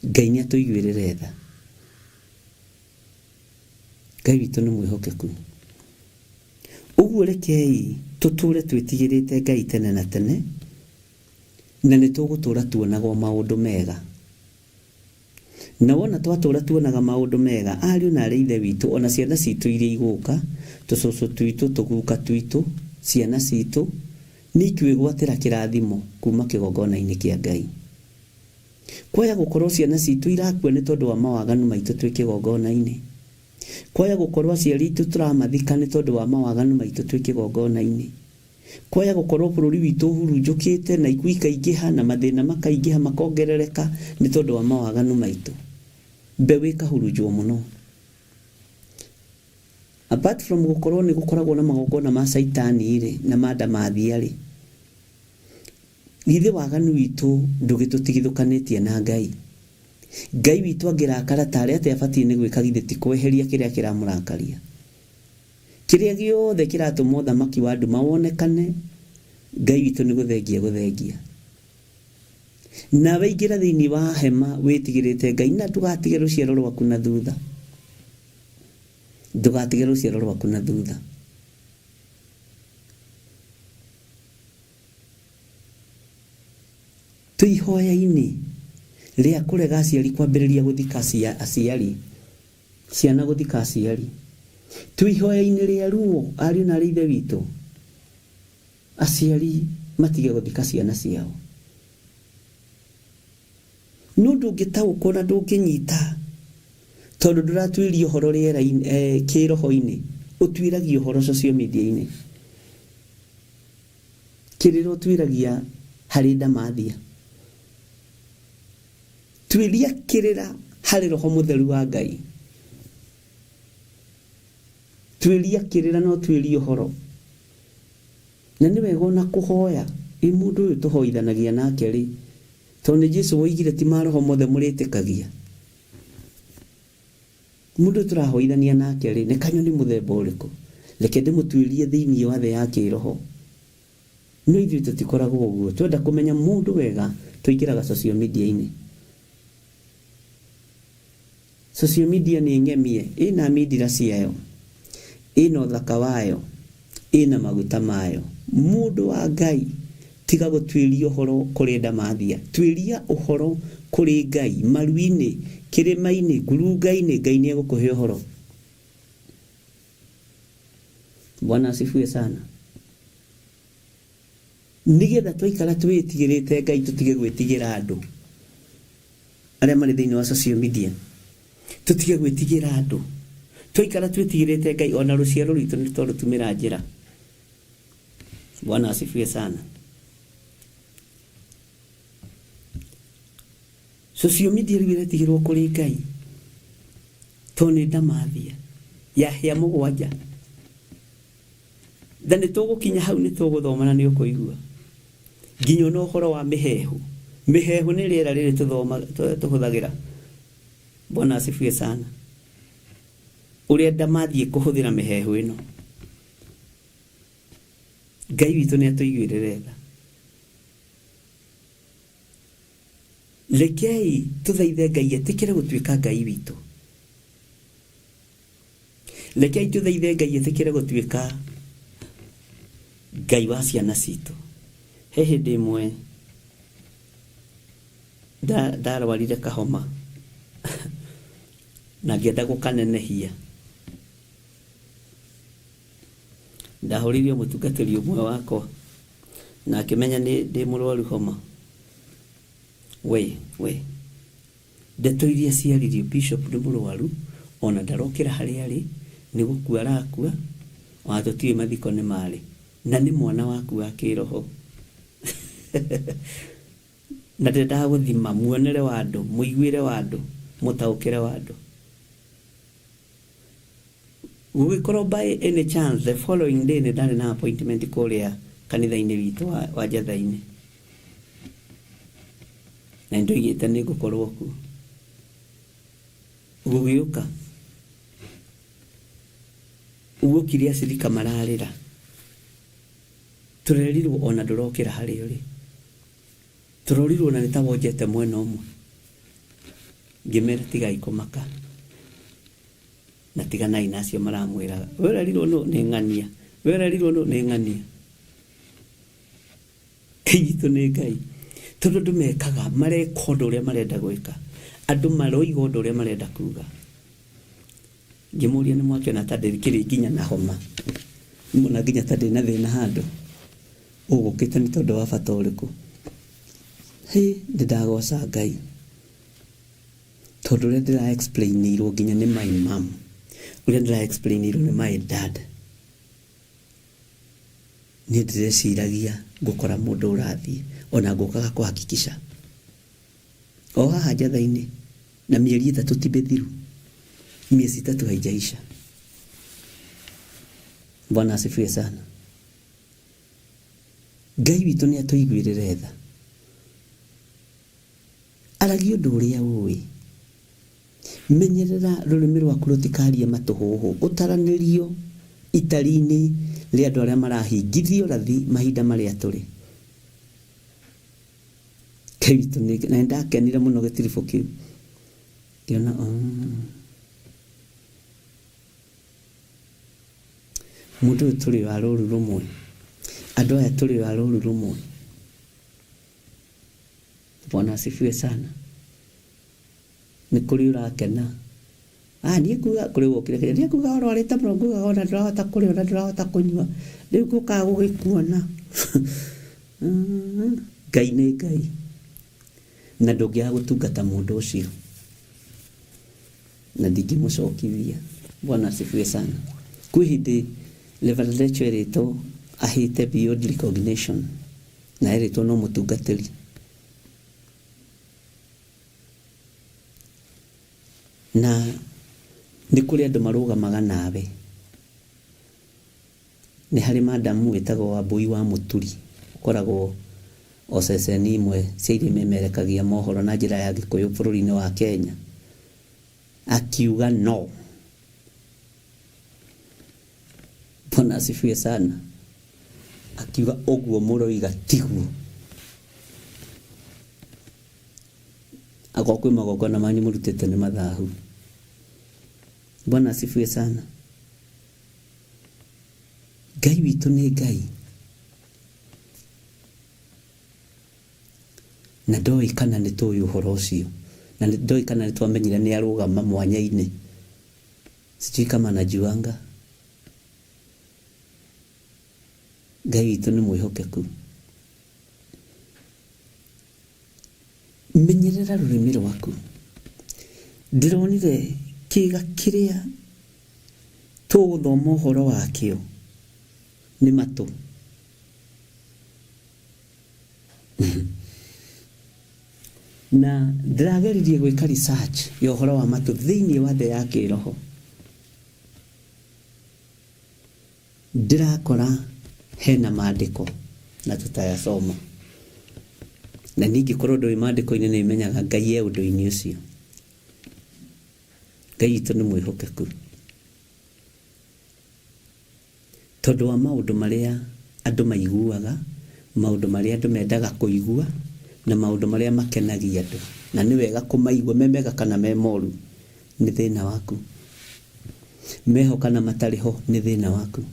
Ngai nĩ atũiguĩrĩre tha. Ngai witũ nĩ mwĩhokeku. Ũguo rekei tũtũre twĩtigĩrĩte Ngai tene na tene, na nĩ tũgũtũra tuonaga maũndũ mega. Na wona twatũra tuonaga maũndũ mega, ariũ na arĩa ithe witũ, ona ciana citũ iria igũka, tũcũcũ twitũ, tũguka twitũ, ciana citũ, nĩ ikwĩgwatĩra kĩrathimo kuma kĩgongona-inĩ kĩa Ngai. Kwaya gũkorwo ciana citũ irakua nĩ tondũ wa mawaganu maitũ twĩ kĩgongona-inĩ. Kwaya gũkorwo aciari itũ tũramathika nĩ tondũ wa mawaganu maitũ twĩ kĩgongona-inĩ. Kwaya gũkorwo bũrũri witũ ũhurunjũkĩte na ikuũ ikaingĩha na mathĩna makaingĩha makongerereka nĩ tondũ wa mawaganu maitũ. Mbeũ ĩkahurunjwo mũno. Apart from gũkorwo nĩ gũkoragwo na magongona ma caitani-rĩ na mandamathia-rĩ, githĩ waganu witũ ndũgĩtũtigithũkanĩtie na Ngai. Ngai witũ angĩrakara tarĩ atĩ abatiĩ nĩ gwĩka githĩ ti kweheria kĩrĩa kĩramũrakaria. Kĩrĩa gĩothe kĩratũma ũthamaki wa nduma wonekane Ngai witũ nĩ gũthengia na waingĩra thĩinĩ wa hema wĩtigĩrĩte Ngai na ndũgatige rũciaro rwaku na thutha tũihoya-inĩ rĩa kũrega aciari kwambĩrĩria gũthika aciari ciana gũthika aciari tũihoya-inĩ rĩa ruo ariũ na ithe witũ aciari matige gũthika ciana ciao no ndũngĩtaũkwo na ndũngĩnyita tondũ ndũratuĩria ũhoro rĩera-inĩ kĩroho-inĩ ũtuĩragia ũhoro social media-inĩ kĩrĩra ũtuĩragia harĩ ndamathia tuĩria kĩrĩra harĩ roho mũtheru wa Ngai tuĩria kĩrĩra no tuĩria ũhoro na nĩ wega ona kũhoya mũndũ ũyũ tũhoithanagia nake rĩ tondũ Jesũ woigire ti maroho mothe mũrĩtĩkagia mũndũ tũrahoithania nake rĩ nĩ kanyoni mũthemba ũrĩkũ reke ndĩmũtuĩrie thĩinĩ wa thĩ ya kĩroho no ithuĩ tũtikoragwo ũguo twenda kũmenya mũndũ wega tũingĩraga social media-inĩ social media nĩ ngemie ĩna midira ciayo ĩna ũthaka wayo ĩna maguta mayo mũndũ wa Ngai tiga gũtuĩria ũhoro kũrĩ ndamathia tuĩria ũhoro kũrĩ Ngai maru-inĩ kĩrĩma-inĩ ngurunga-inĩ Ngai nĩ egũkũhe ũhoro Bwana asifiwe sana nigetha twaikara twĩtigĩrĩte Ngai tũtige gwĩtigĩra andũ arĩa marĩ thĩinĩ wa social media tũtige gwĩtigĩra andũ twaikara twĩtigĩrĩte Ngai ona rũciaro rwitũ nĩ tũrũtumĩra njĩra Bwana asifiwe sana social media rĩrĩtigĩrwo kũrĩ Ngai tondũ nĩ ndamathia yahĩa mũgwanja na nĩ tũgũkinya hau nĩ tũgũthoma na nĩ ũkũigua nginya no ũhoro wa mĩhehu nĩ rĩera rĩrĩ tũhũthagĩra Bwana asifiwe sana ũrĩa ndamathiĩ kũhũthĩra mĩhehu ĩno Ngai witũ nĩ atũiguĩrĩre tha rekei tũthaithe Ngai etĩkĩre gũtuĩka Ngai witũ rekei tũthaithe Ngai etĩkĩre gũtuĩka Ngai wa ciana citũ he hĩndĩ ĩmwe ndarwarire kahoma na ngĩenda gũkanenehia ndahũrĩire mũtungatĩri ũmwe wakwa na akĩmenya ndĩ mũrwaru homa we ndeto iria ciaririo bishop nĩ mũrwaru ona ndarokĩra harĩa arĩ nĩ gũkua arakua ona tũtiũĩ mathiko nĩ marĩ na nĩ mwana waku wa kĩroho na ndendaga gũthima muonere wa andũ mũiguĩre wa andũ mũtaũkĩre wa andũ gũgĩkorwo by any chance the following day nĩ ndarĩ na appointment kũrĩa kanitha-inĩ witũ wa Njatha-inĩ na ndoigĩte nĩ ngũkorwo kuo gũgĩũka ũgũkire acirika mararĩra tũrerirwo ona ndũrokĩra harĩa ũrĩ tũrorirwo na nĩtawonjete mwena ũmwe ngĩmera tigai kũmaka na tiganai nacio maramwĩraga wererirwo nĩ ng'ania Kristo nĩ Ngai tondũ andũ mekaga mareka ũndũ ũrĩa marenda gwĩka andũ maroiga ũndũ ũrĩa marenda kuga ngĩmũria nĩ mwakĩona ta ndĩrikĩrĩ nginya na homa mbona nginya ta ndĩ na thĩna handũ ũgũkĩte nĩ tondũ wa bata ũrĩkũ ndĩragoca Ngai tondũ ũrĩa ndĩra explainirwo nginya nĩ my mom ũrĩa ndĩra explainirwo nĩ my dad nĩ ndĩreciragia ngũkora mũndũ ũrathiĩ ona ngũkaga kũhakikisha o haha Njatha-inĩ na mĩeri 3 ti mĩthiru miezi 3 haijaisha Bwana asifiwe sana Ngai witũ nĩ atũiguĩrĩre tha aragia ũndũ ũrĩa ũĩ menyerera rũrĩmĩ rwaku rũtikarie matũhũhũ ũtaranĩrio itari-inĩ ria andu aria marahingithio rathi mahinda maria turi kaitu ni na ndakenire muno gitirifu kiu kiona mundu turi wa ruru rumwe andu aya turi wa ruru rumwe. Bwana asifiwe sana. Ni kuri urakena ni kuga kuri wokire ni kuga ororeta muno kuga ona ndirahota kuri ona ndirahota kunyua riu guka gugikuona Ngai ni Ngai na ndungia gutungata mundu ucio na ndingimucokithia. Bwana asifiwe sana. Kwi hindi level lecture rito ahite beyond recognition na rito no mutungatiri na ni kuri andu marugamaga nawe ni hari madamu wetagwo Wambui wa Muturi ukoragwo o ceceni imwe cia iria imemerekagia mohoro na njira ya Gikuyu bururi-ini wa Kenya akiuga no. Bwana asifiwe sana. Akiuga oguo muroiga tiguo agokwe magogona manyu murutete ni mathahu. Bwana asifiwe sana. Ngai witu ni Ngai na ndoi kana ni tuyu uhoro ucio na ndoi kana ni twamenyire ni arugama mwanya-ini sijui kama najuanga. Ngai witu ni mwihokeku. Menyerera rurimi rwaku. Ndironire kiga kiria tuguthoma uhoro wakio ni matu na ndirageririe gwika research ya uhoro wa matu thiini wa the ya kiroho. Ndirakora hena maandiko na tutayasoma na ningi korwo ndoi maandiko-ini ni imenyaga Ngai e undu-ini ucio. Ngai itu ni mwihokeku tondu wa maundu maria andu maiguaga, maundu maria andu mendaga kuigua na maundu maria makenagia andu na ni wega kumaigua memega kana me moru ni thina waku, meho kana matariho ni thina waku.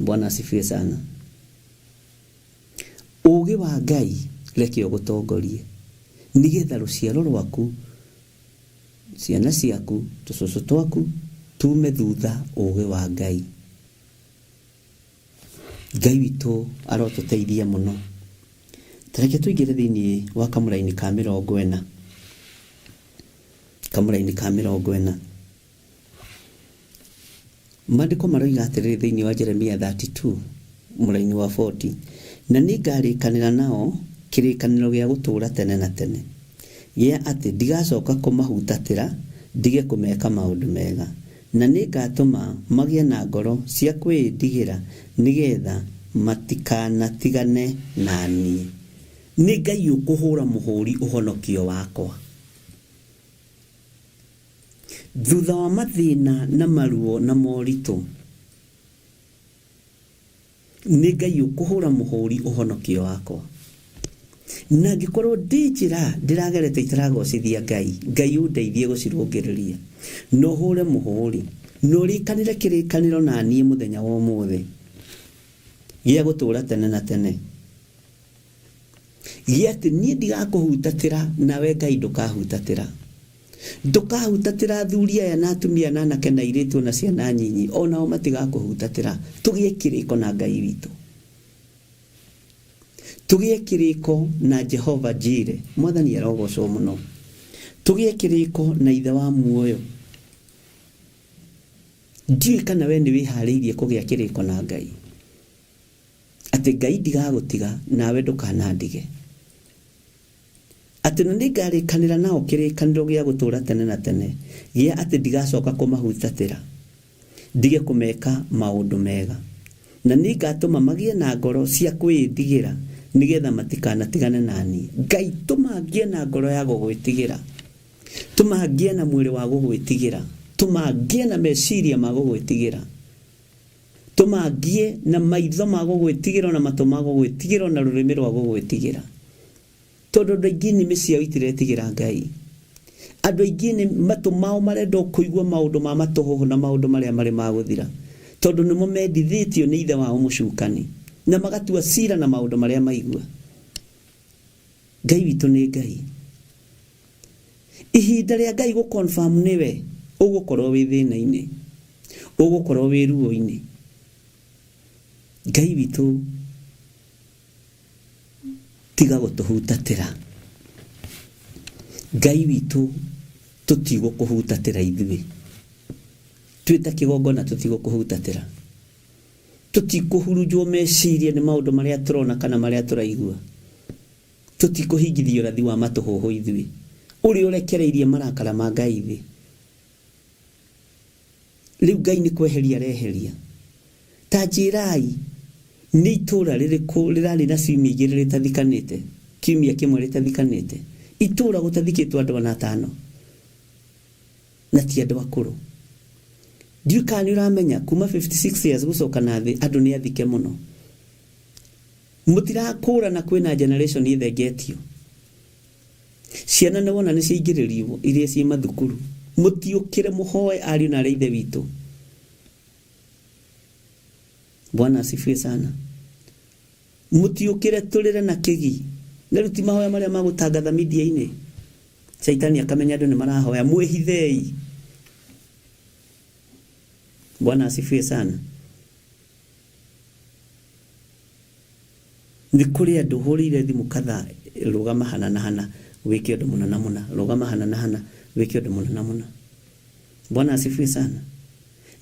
Bwana asifiwe sana. Ugi wa Ngai reke ugutongorie nigetha ruciaro rwaku, ciana ciaku, tucucu twaku tume thutha ugi wa Ngai. Ngai witu arotuteithia muno. Tareke tuigire thiini wa kamuraini ka 40. Kamuraini ka 40 maandiko maroiga atiriri thiini wa Jeremia 32 muraini wa 40 na ningarikanira nao kirikaniro gia gutura tene na tene gia ati ndigacoka kumahutatira ndige kumeka maundu mega na ningatuma magie na ngoro cia kwindigira nigetha matikana tigane nani. Ni Ngai ukuhura muhuri uhonokio wakwa thutha wa mathina na maruo na moritu. Ni Ngai ukuhura muhuri uhonokio wakwa na ngikorwo ndinjira ndiragerete itaragocithia Ngai undeithie gucirungiriria no hure muhuri no rikanire kirikaniro na nie muthenya wa umuthi gia gutura tene na tene gia ati nie ndigakuhutatira nawe Ngai ndukahutatira. Ndukahutatira thuria ya na atumia na anake na iritu na ciana nyinyi onao matigakuhutatira. Tugie kiriko na Ngai witu, tugie kiriko na Jehova Jire mwathani arogocwo muno, tugie kiriko na ithe wa muoyo. Ndiũĩ kana we nĩ wĩharĩirie kũgĩa kĩrĩko na Ngai atĩ Ngai ndigagũtiga nawe ndũkanandige, atĩ nĩ ngarĩkanĩra nao kĩrĩkanĩro gĩa gũtũũra tene na tene gĩa atĩ ndigacoka kũmahutatĩra ndige kũmeka maũndũ mega na nĩ ngatũma magĩe na ngoro cia kwĩĩtigĩra nigetha matikanatigane nani. Ngai tũma ngĩe na ngoro ya gũgwĩtigĩra, tũma ngĩe na mwĩrĩ wa gũgwĩtigĩra, tũma ngĩe na meciria ma gũgwĩtigĩra, tumangie na maitho ma gugwitigira na mato ma gugwitigira na rurimi rwa gugwitigira tondu andu aingi nimi ciao itiretigira Ngai. Andu aingi ni mato mao marenda kuigua maundu ma matohoho na maundu maria mari ma guthira tondu nimo mendithitio ni ithe wao mucukani na magatua cira na maundu maria maigua. Ngai witu ni Ngai. Ihinda ria Ngai gu confirm niwe ugukorwo wi thina-ini, ugukorwo wi ruo-ini. Ngai witu tiga gutuhutatira. Ngai witu tutigo kuhutatira ithui. Twita kigongona tutigo kuhutatira. Tutikuhurujwo meciria ni maundu maria turona kana maria turaigua. Tutikuhingithio rathi wa matuhoho ithui. Uri urekereirie marakara ma Ngai ithi. Riu Ngai ni kweheria reheria. Ta njirai ni itura ririku rirari na ciumia igiri ritathikanite, kiumia kimwe ritathikanite, itura gutathikitwo andu na 5 na ti andu akuru. Ndiu kana uramenya kuma 56 years gucoka na thi andu ni athike muno. Mutirakura na kwina generation ithegetio. Ciana na wona ni ciingiririo iria ci mathukuru. Mutiukire muhoe ari na reithe witu. Bwana asifiwe sana. Mutiukire tulire na kigi. Na ruti mahoya maria magutangatha media-ini. Shaitani akamenya andu ni marahoya mwihithei. Bwana asifiwe sana. Ni kuri andu hurire thimu kadha rugama hana na hana wiki andu muna na muna, rugama hana na hana wiki andu muna na muna. Bwana asifiwe sana.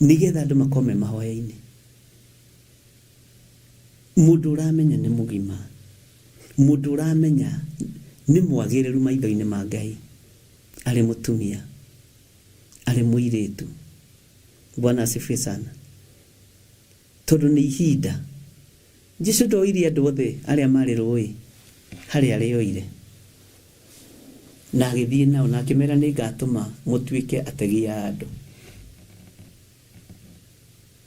Nigetha andu makome mahoya-ini. Mundu uramenya ni mugima, mundu uramenya ni mwagiriru maitho-ini ma Ngai, ari mutumia, ari muiritu. Bwana asifiwe sana. Tondu ni ihinda Jesu ndoirie andu othe aria mari rui hari ari oire na agithie nao na akimera ni ngatuma mutuike ategi a andu,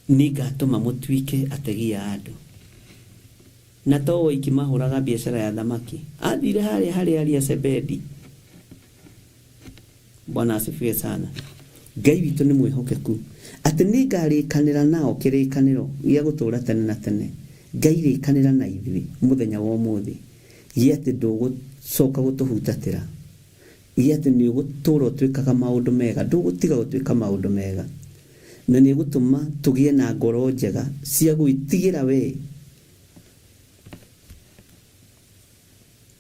ni ngatuma mutuike ategi a andu. Na to ikimahuraga biashara ya thamaki athire hari ari Sebedi. Bwana asifiwe sana. Ngai witu ni mwihokeku ati ni ngarikanira nao kirikaniro gia gutura tene na tene. Ngai rikanira na ithui muthenya wa umuthi gia ati ndugucoka gutuhutatira, gia ati ni gutura twikaga maundu mega, ndugutiga gutwika maundu mega, na ni gutuma tugie na ngoro njega cia gwitigira we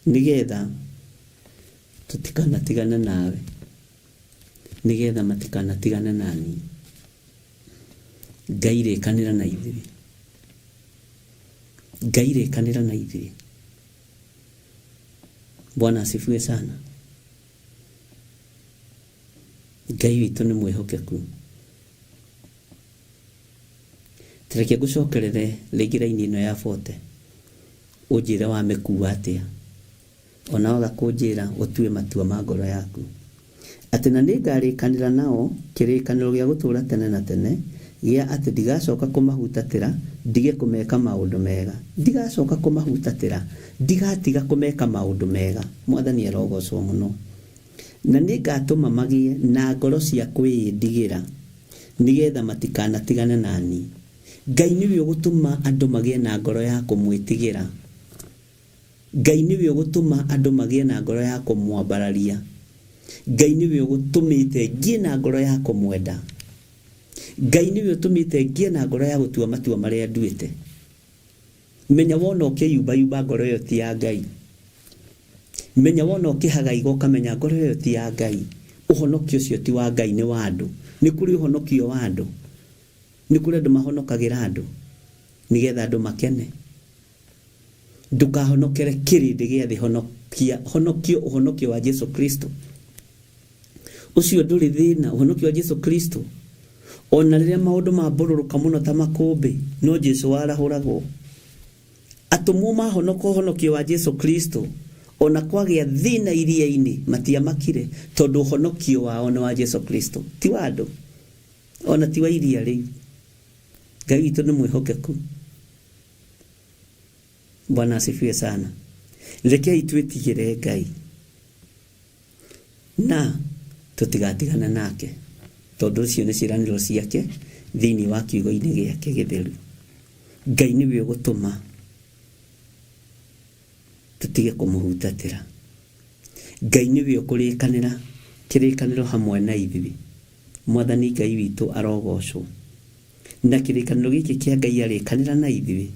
nigetha tutikanatigana nawe, nigetha matikanatigana nani. Ngai rikanira na ithui, Ngai rikanira na ithui. Bwana asifiwe sana. Ngai witu ni mwihokeku. Tureke gucokerere regiraini ino ya 40 ujire wa mekuwa atia ona waga kunjira utue matua ma ngoro yaku ati na ningarikanira nao kirikaniro gia gutura tene na tene gia ati ndigacoka kumahutatira, ndige kumeka maundu mega, ndigacoka kumahutatira, ndigatiga kumeka maundu mega. Mwathani arogocwo muno. Na ningatuma magie na ngoro cia kwindigira nigetha matikanatigane nani. Ngai niwe ugutuma andu magie na ngoro ya kumwitigira. Ngai niwe ugutuma andu magie na ngoro ya kumwambararia. Ngai niwe ugutumite ngie na ngoro ya kumwenda. Ngai niwe utumite ngie na ngoro ya gutua matua maria nduite. Menya wona ukiyumba ngoro yo ti ya Ngai. Menya wona ukihaga igo kamenya ngoro yo ti ya Ngai. Uhonokio cio ti wa Ngai, ni wa andu. Ni kuri uhonokio wa andu. Ni kuri andu mahonokagira andu nigetha andu makene. Ndukahonokere kirindi gia thi uhonokio wa Jesu Kristo. Ucio nduri thina uhonokio wa Jesu Kristo. Ona riria maundu mabururuka muno ta makumbi no Jesu arahuragwo. Atumu mahonoko uhonokio wa Jesu Kristo ona kwagia thina iria-ini matiamakire tondu uhonokio wao ni wa Jesu Kristo, ti wa andu ona ti wa iria riu. Ngai witũ nĩ mwĩhokeku. Bwana asifiwe sana. Rekei twĩtigĩre Ngai na tũtigatigane nake, tondũ ũcio nĩ ciĩranĩro ciake thĩinĩ wa kiugo-inĩ gĩake gĩtheru. Ngai nĩwe ũgũtũma tũtige kũmũhutatĩra. Ngai nĩwe ũkũrĩkanĩra kĩrĩkanĩro hamwe na ithuĩ. Mwathani Ngai witũ arogocwo. Na kĩrĩkanĩro gĩkĩ kĩa Ngai arĩkanĩra na ithuĩ,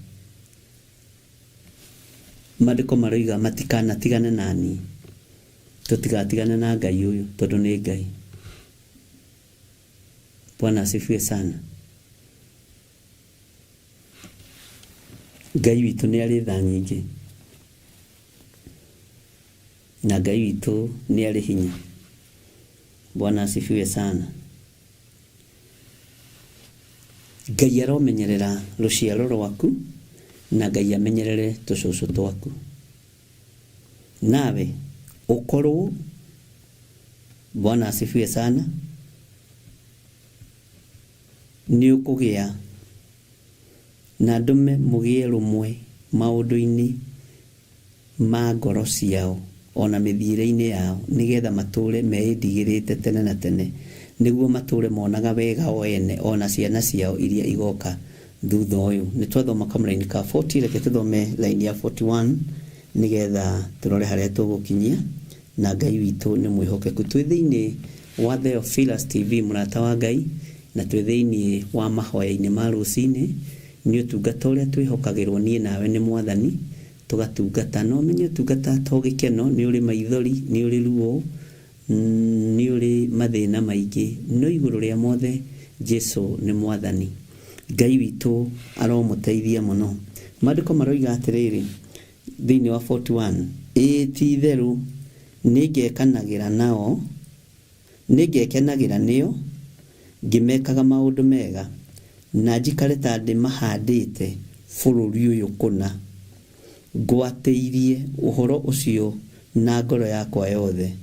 Maandĩko maroiga matikanatigane nani, tũtigatigane na Ngai ũyũ tondũ nĩ Ngai. Bwana asifiwe sana. Ngai witũ nĩ arĩ tha nyingĩ, na Ngai witũ nĩ arĩ hinya. Bwana asifiwe sana. Ngai aromenyerera rũciaro rwaku, na Ngai amenyerere tũcũcũ twaku. Nawe ũkorwo, Bwana asifiwe sana, nĩ ũkũgĩa na ndũme mũgĩe rũmwe maũndũ-inĩ ma ngoro ciao ona mĩthiĩre-inĩ yao, nĩgetha matũre meĩndigĩrĩte tene na tene, nĩguo matũre monaga wega o ene ona ciana ciao iria igoka thutha ũyũ. Nĩ twathoma kamũraini ka 40, reke tũthome laini ya 41 nĩgetha tũrore harĩa tũgũkinyia. Na Ngai witũ nĩ mwĩhokeku. Twĩ thĩinĩ wa Theophilus TV, mũrata wa Ngai, na twĩ thĩinĩ wa mahoya-inĩ ma rũcinĩ. Nĩ ũtungata ũrĩa twĩhokagĩrwo niĩ nawe nĩ Mwathani, tũgatungata. No menye ũtungata to gĩkeno, nĩ ũrĩ maithori, nĩ ũrĩ ruo, nĩ ũrĩ mathĩna maingĩ, no igũrũ rĩa mothe Jesũ nĩ Mwathani. Ngai witũ aromũteithia mũno. Maandĩko maroiga atĩrĩrĩ thĩinĩ wa 41, ti-itherũ nĩngekenagĩra nĩo ngĩmekaga maũndũ mega, na njikare ta ndĩmahandĩte bũrũri ũyũ kũna, ngwatĩirie ũhoro ũcio na ngoro yakwa yothe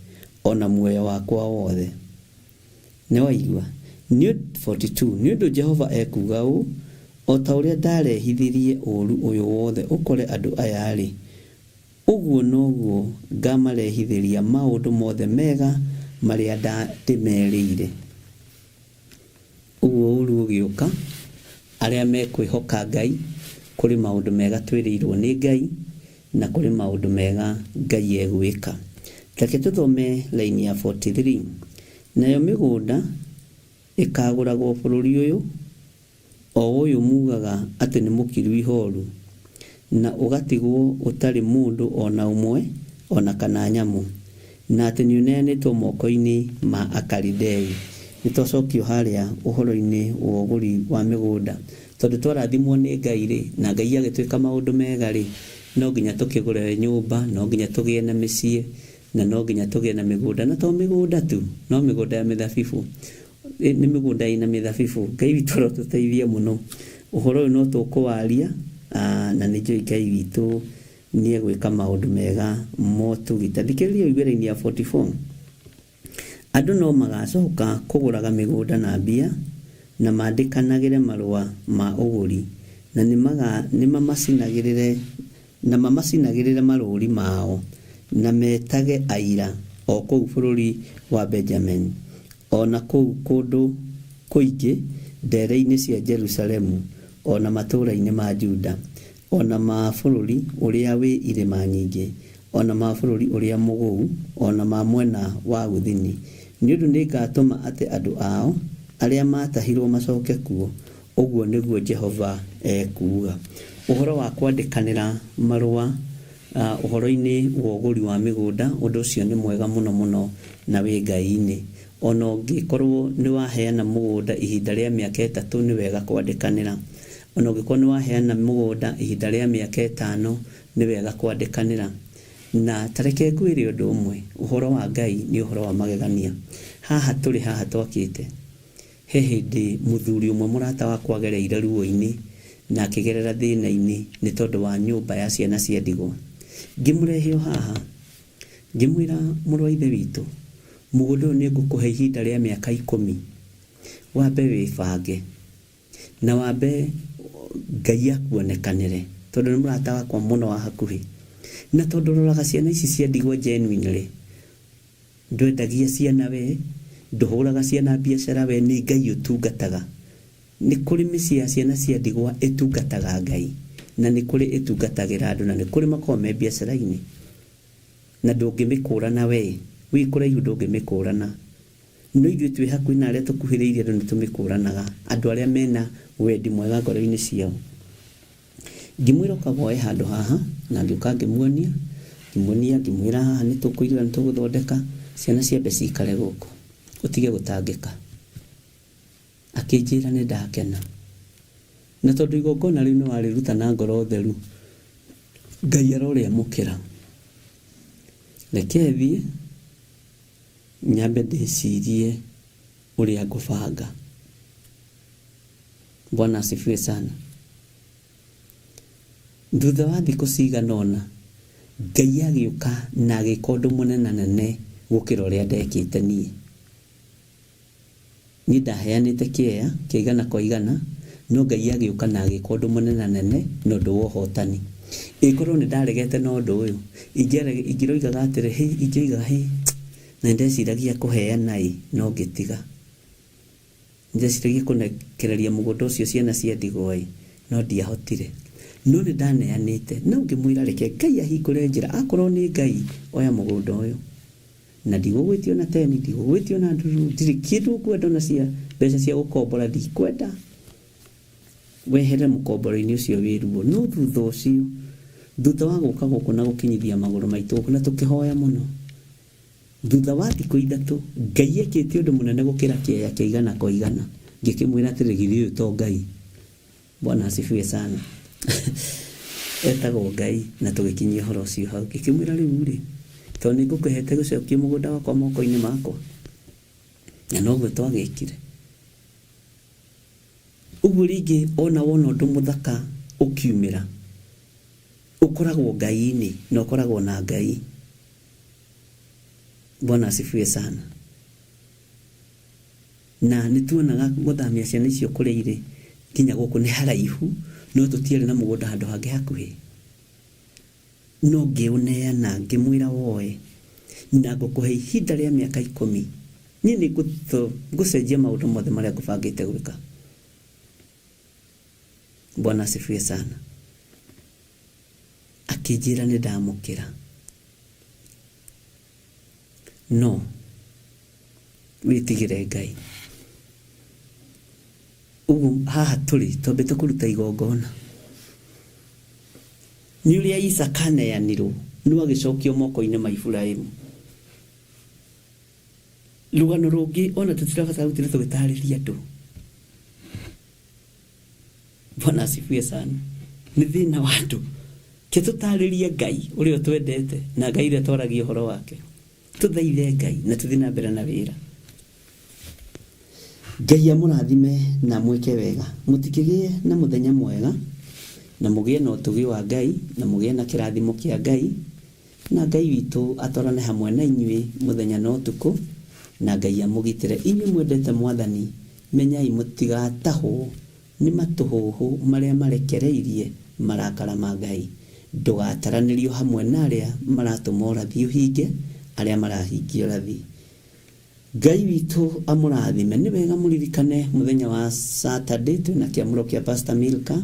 ona muoyo wakwa wothe. Nĩ waigua? 42, nĩ ũndũ Jehova ekuga ũũ, o ta ũrĩa ndarehithirie ũũru ũyũ wothe ũkore andũ aya-rĩ, ũguo noguo ngamarehithĩria maũndũ mothe mega marĩa ndĩmerĩire. Ũguo ũũru ũgĩũka, arĩa mekwĩhoka Ngai, kũrĩ maũndũ mega twĩrĩirwo nĩ Ngai, na kũrĩ maũndũ mega Ngai egwĩka. Reke tũthome laini ya 43. Nayo mĩgũnda ĩkagũragwo bũrũri ũyũ, o ũyũ mugaga atĩ nĩ mũkiru ihooru, na ũgatigwo ũtarĩ mũndũ ona ũmwe ona kana nyamũ, na atĩ nĩũneanĩtwo moko-inĩ ma Akalidei. Nĩtwacokio harĩa ũhoro-inĩ wa ũgũri wa mĩgũnda, tondũ twarathimwo nĩ Ngai-rĩ, na Ngai agĩtwĩka maũndũ mega-rĩ, no nginya tũkĩgũre nyũmba, no nginya tũgĩe na mĩciĩ, na no nginya tũgĩe na mĩgũnda. Na to mĩgũnda tu, no mĩgũnda ya mĩthabibũ, nĩ mĩgũnda ĩna mĩthabibũ. Ngai witũ arotũteithia mũno. Ũhoro ũyũ no tũkũwaria, na nĩ njũĩ Ngai witũ nĩ egwĩka maũndũ mega motugita. Thikĩrĩria igwĩra-inĩ ya 44. Andũ no magacoka kũgũraga mĩgũnda na mbia, na mandĩkanagĩre marũa ma ũgũri, na mamacinagĩrĩre marũũri mao, na metage aira o kũu bũrũri wa Benjamin, ona kũu kũndũ kũingĩ ndere-inĩ cia Jerusalemu, ona matũũra-inĩ ma Juda, ona ma bũrũri ũrĩa wĩ irĩma nyingĩ, ona ma bũrũri ũrĩa mũgũu, ona ma mwena wa gũthini. Nĩ ũndũ nĩngatũma atĩ andũ ao arĩa matahirwo macoke kuo, ũguo nĩguo Jehova ekuuga. Ũhoro wa kwandĩkanĩra marũa ũhoro-inĩ wa ũgũri wa mĩgũnda, ũndũ ũcio nĩ mwega mũno mũno na wĩ Ngai-inĩ. Ona ũngĩkorwo nĩ waheana mũgũnda ihinda rĩa mĩaka 3, nĩ wega kwandĩkanĩra. Ona ũngĩkorwo nĩ waheana mũgũnda ihinda rĩa mĩaka 5, nĩ wega kwandĩkanĩra. Na tareke ngwĩre ũndũ ũmwe, ũhoro wa Ngai nĩ ũhoro wa magegania. Haha tũrĩ haha twakĩte, he hĩndĩ mũthuri ũmwe mũrata wakwa agereire ruo-inĩ na akĩgerera thĩna-inĩ nĩ tondũ wa nyũmba ya ciana cia ndigwa. Ngĩmũrehe haha, ngĩmwĩra mũrũ wa ithe witũ, mũgũnda ũyũ nĩ ngũkũhe ihinda rĩa mĩaka 10, wambe wĩbange, na wambe Ngai akuonekanire tondu ni murata wakwa muno wa hakuhi na tondu roraga ciana ici cia ndigwa genuinely ndwendagia ciana we nduhuraga ciana biacara we ni Ngai utungataga ni kuri mĩciĩ ya ciana cia ndigwa itungataga Ngai na ni kuri itungatagira andu na ni kuri makome biacara-ini na ndungimikũrana we wikuraihu ndungimikũrana no ithuĩ twĩ hakuhĩ na arĩa tũkuhĩrĩirie andũ nĩtũmĩkũranaga andũ arĩa mena wendi mwega ngoro-inĩ ciao ngĩmwĩra ũkaba oe handũ haha na ngĩũka ngĩmuonia ngĩmwĩra haha nĩtũkũiga nĩtũgũthondeka ciana ciambe cikare gũkũ ũtige gũtangĩka akĩnjĩra nĩndakena na tondũ igongona rĩu nĩwarĩruta na ngoro theru Ngai arorĩamũkĩra reke thiĩ nyambe ndĩcirie ũrĩa ngũbanga. Bwana asifiwe sana. Thutha wa thikũ cigana ũna Ngai agĩũka na agĩka ũndũ mũnene gũkĩra ũrĩa ndekĩte niĩ. Niĩ ndaheanĩte kĩeya kĩigana kwa igana no Ngai agĩũka na agĩka ũndũ mũnene na ũndũ wa ũhotani. Ĩkorwo nĩ ndaregete na ũndũ ũyũ ingĩroigaga atĩrĩ ingĩoiga na ndeciragia kũheana no ngĩtiga. Ndeciragia kũnekereria mũgũnda ũcio ciana cia ndigwa no ndiahotire. No nĩ ndaneanĩte no ngĩmwĩra reke Ngai ahingũre njĩra akorwo nĩ Ngai oya mũgũnda ũyũ. Na ndigũgwĩtio na teni ndigũgwĩtio na nduru ndirĩ kĩndũ kwenda na cia mbeca cia gũkombora ndikwenda. Wehere mũkomboro-inĩ ũcio wĩruo no thutha ũcio thutha wa gũka gũkũ na gũkinyithia magũrũ maitũ na tũkĩhoya mũno. Thutha wa thikũ ithatũ Ngai ekĩte ũndũ mũnene gũkĩra kĩeya kĩigana kwa igana. Ngĩkĩmwĩra atĩrĩ githĩ ũyũ to Ngai. Bwana asifiwe sana. Etagwo Ngai na tũgĩkinyia ũhoro ũcio hau. Ngĩkĩmwĩra rĩu rĩ tondũ nĩngũkũhete gũcokia mũgũnda wakwa moko-inĩ makwa. Na noguo twagĩkire. Ũguo rĩngĩ wona ũndũ mũthaka ũkiumĩra ũkoragwo Ngai-inĩ na ũkoragwo na Ngai. Bwana asifiwe sana. Na nĩtuonaga gũthamia ciana icio kũrĩa irĩ nginya gũkũ nĩ haraihu no tũtiarĩ na mũgũnda handũ hangĩ hakuhĩ. No ngĩũneana ngĩmwĩra woe na ngũkũhe ihinda rĩa mĩaka 10 niĩ nĩngũcenjia maũndũ mothe marĩa ngũbangĩte gwĩka. Bwana asifiwe sana. Akĩnjĩra nĩndamũkĩra. No wĩtigĩre Ngai. Ũguo haha tũrĩ twambĩte kũruta igongona. Nĩ ũrĩa Isaka aneanirwo no agĩcokio moko-inĩ ma Iburahĩmu. Rũgano rũngĩ ona tũtirabatara gũthiĩ tũgĩtarĩria andũ. Bwana asifiwe sana. Nĩ thĩna wa andũ. Ke tũtarĩrie Ngai ũrĩa twendete na Ngai ũrĩa twaragia ũhoro wake. Tũthaithe Ngai na tũthiĩ na mbere na wĩra. Ngai amũrathime na mwĩke wega. Mũtikĩgĩe na mũthenya mwega na mũgĩe na ũtugi wa Ngai na mũgĩe na kĩrathimo kĩa Ngai na Ngai witũ atwarane hamwe na inyuĩ mũthenya na ũtukũ na Ngai amũgitĩre. Inyuĩ mwendete Mwathani menyai mũtigatahwo nĩ matũhũhũ marĩa marekereirie marakara ma Ngai. Ndũgataranĩrio hamwe na arĩa maratũma ũrathi ũhinge arĩa marahingio ũrathi. Ngai witũ amũrathime. Nĩ wega mũririkane mũthenya wa Saturday twĩna kĩamũro kĩa Pastor Milka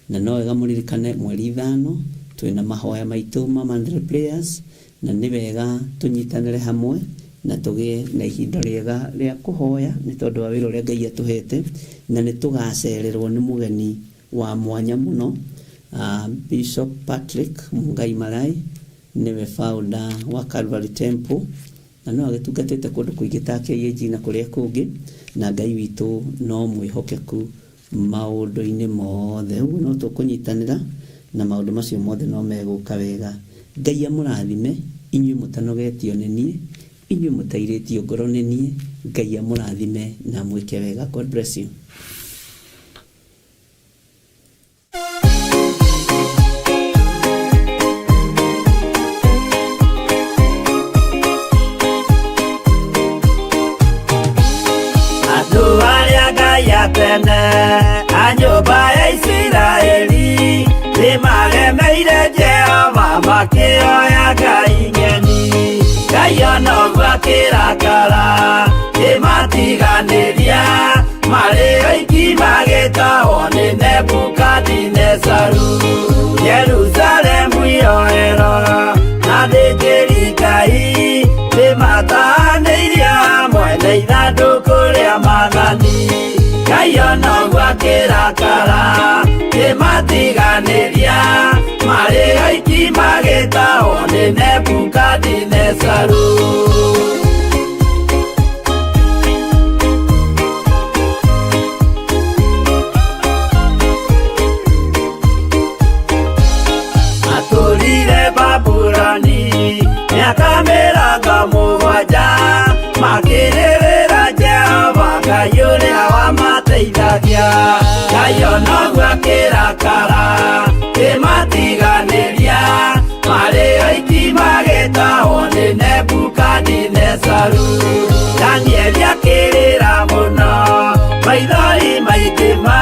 na no wega mũririkane mweri 5 twĩna mahoya maitũ ma Monday prayers na nĩ wega tũnyitanĩre hamwe na tũgĩe na ihinda rĩega rĩa kũhoya nĩ tondũ wa wĩra ũrĩa Ngai atũhete na nĩ tũgacererwo nĩ mũgeni wa mwanya mũno Bishop Patrick Mungai Malai nĩwe founder wa Calvary Temple na no agĩtungatĩte kũndũ kũingĩ ta KAG na kũrĩa kũngĩ na Ngai witũ no mwĩhokeku maũndũ-inĩ mothe. Ũguo no tũkũnyitanĩra na maũndũ macio mothe no megũka wega. Ngai amũrathime. Inyuĩ mũtanogetio nĩ niĩ, inyuĩ mũtairĩtio ngoro nĩ niĩ. Ngai amũrathime na mwĩke wega. God bless you. Tene, matiganĩria marĩ oiki magĩtahwo nĩ Nebukadinezaru. Jerusalemu yoero na thĩnjĩri-Ngai nĩmatahanĩirie hamwe na ithandũkũ rĩa Mwathani. Ngai onoguo akĩrakara kĩmatiganĩria marĩ oiki magĩtahwo nĩ Nebukadinezaru. Atũrire Babuloni mĩaka mĩrongo mũgwanja makĩrĩrĩra Jehova Ngai ũrĩa wamateithagia. Ngai onoguo akĩrakara kĩmatiganĩria marĩ oiki magĩtahwo nĩ Nebukadinezaru. Danieli akĩrĩra mũno maithori maikĩma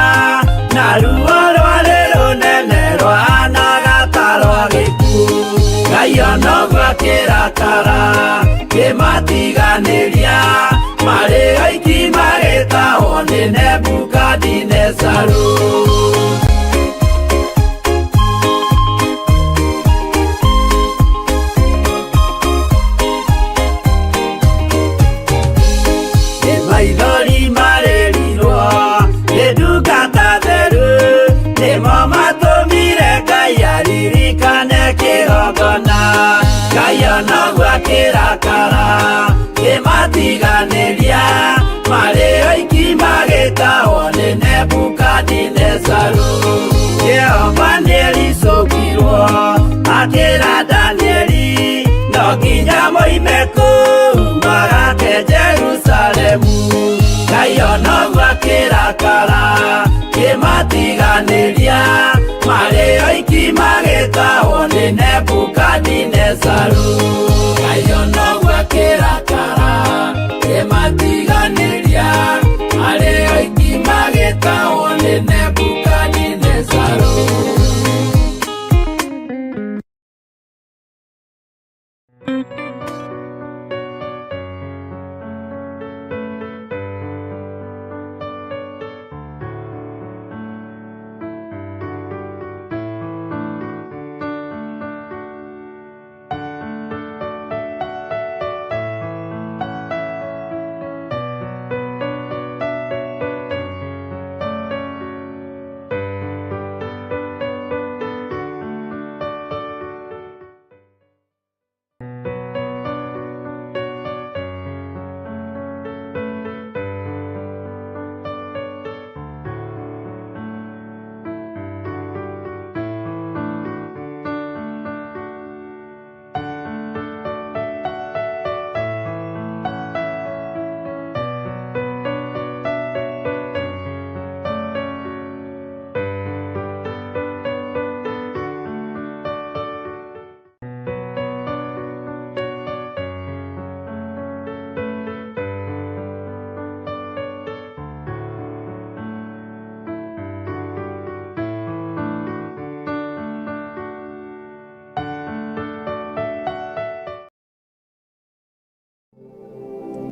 na ruo rwarĩ rũnene rwahanaga ta rwa gĩkuũ. Ngai onoguo akĩrakara kĩmatiganĩria marĩ oiki magĩtahwo nĩ Nebukadinezaru. Maithori marĩrirwo nĩ ndungata theru, nĩmo matũmire Ngai aririkane kĩgongona. Ngai onoguo akĩrakara kĩmatiganĩria marĩ oiki magĩtahwo nĩ Nebukadinezaru. Jehova nĩericũkirwo akĩra Danieli no nginya moime kũu magake Jerusalemu. Ngai onoguo akĩrakara kĩmatiganĩria marĩ oiki magĩtahwo nĩ Nebukadinezaru. Ngai onoguo akĩrakara kĩmatiganĩria marĩ oiki magĩtahwo nĩ Nebukadinezaru.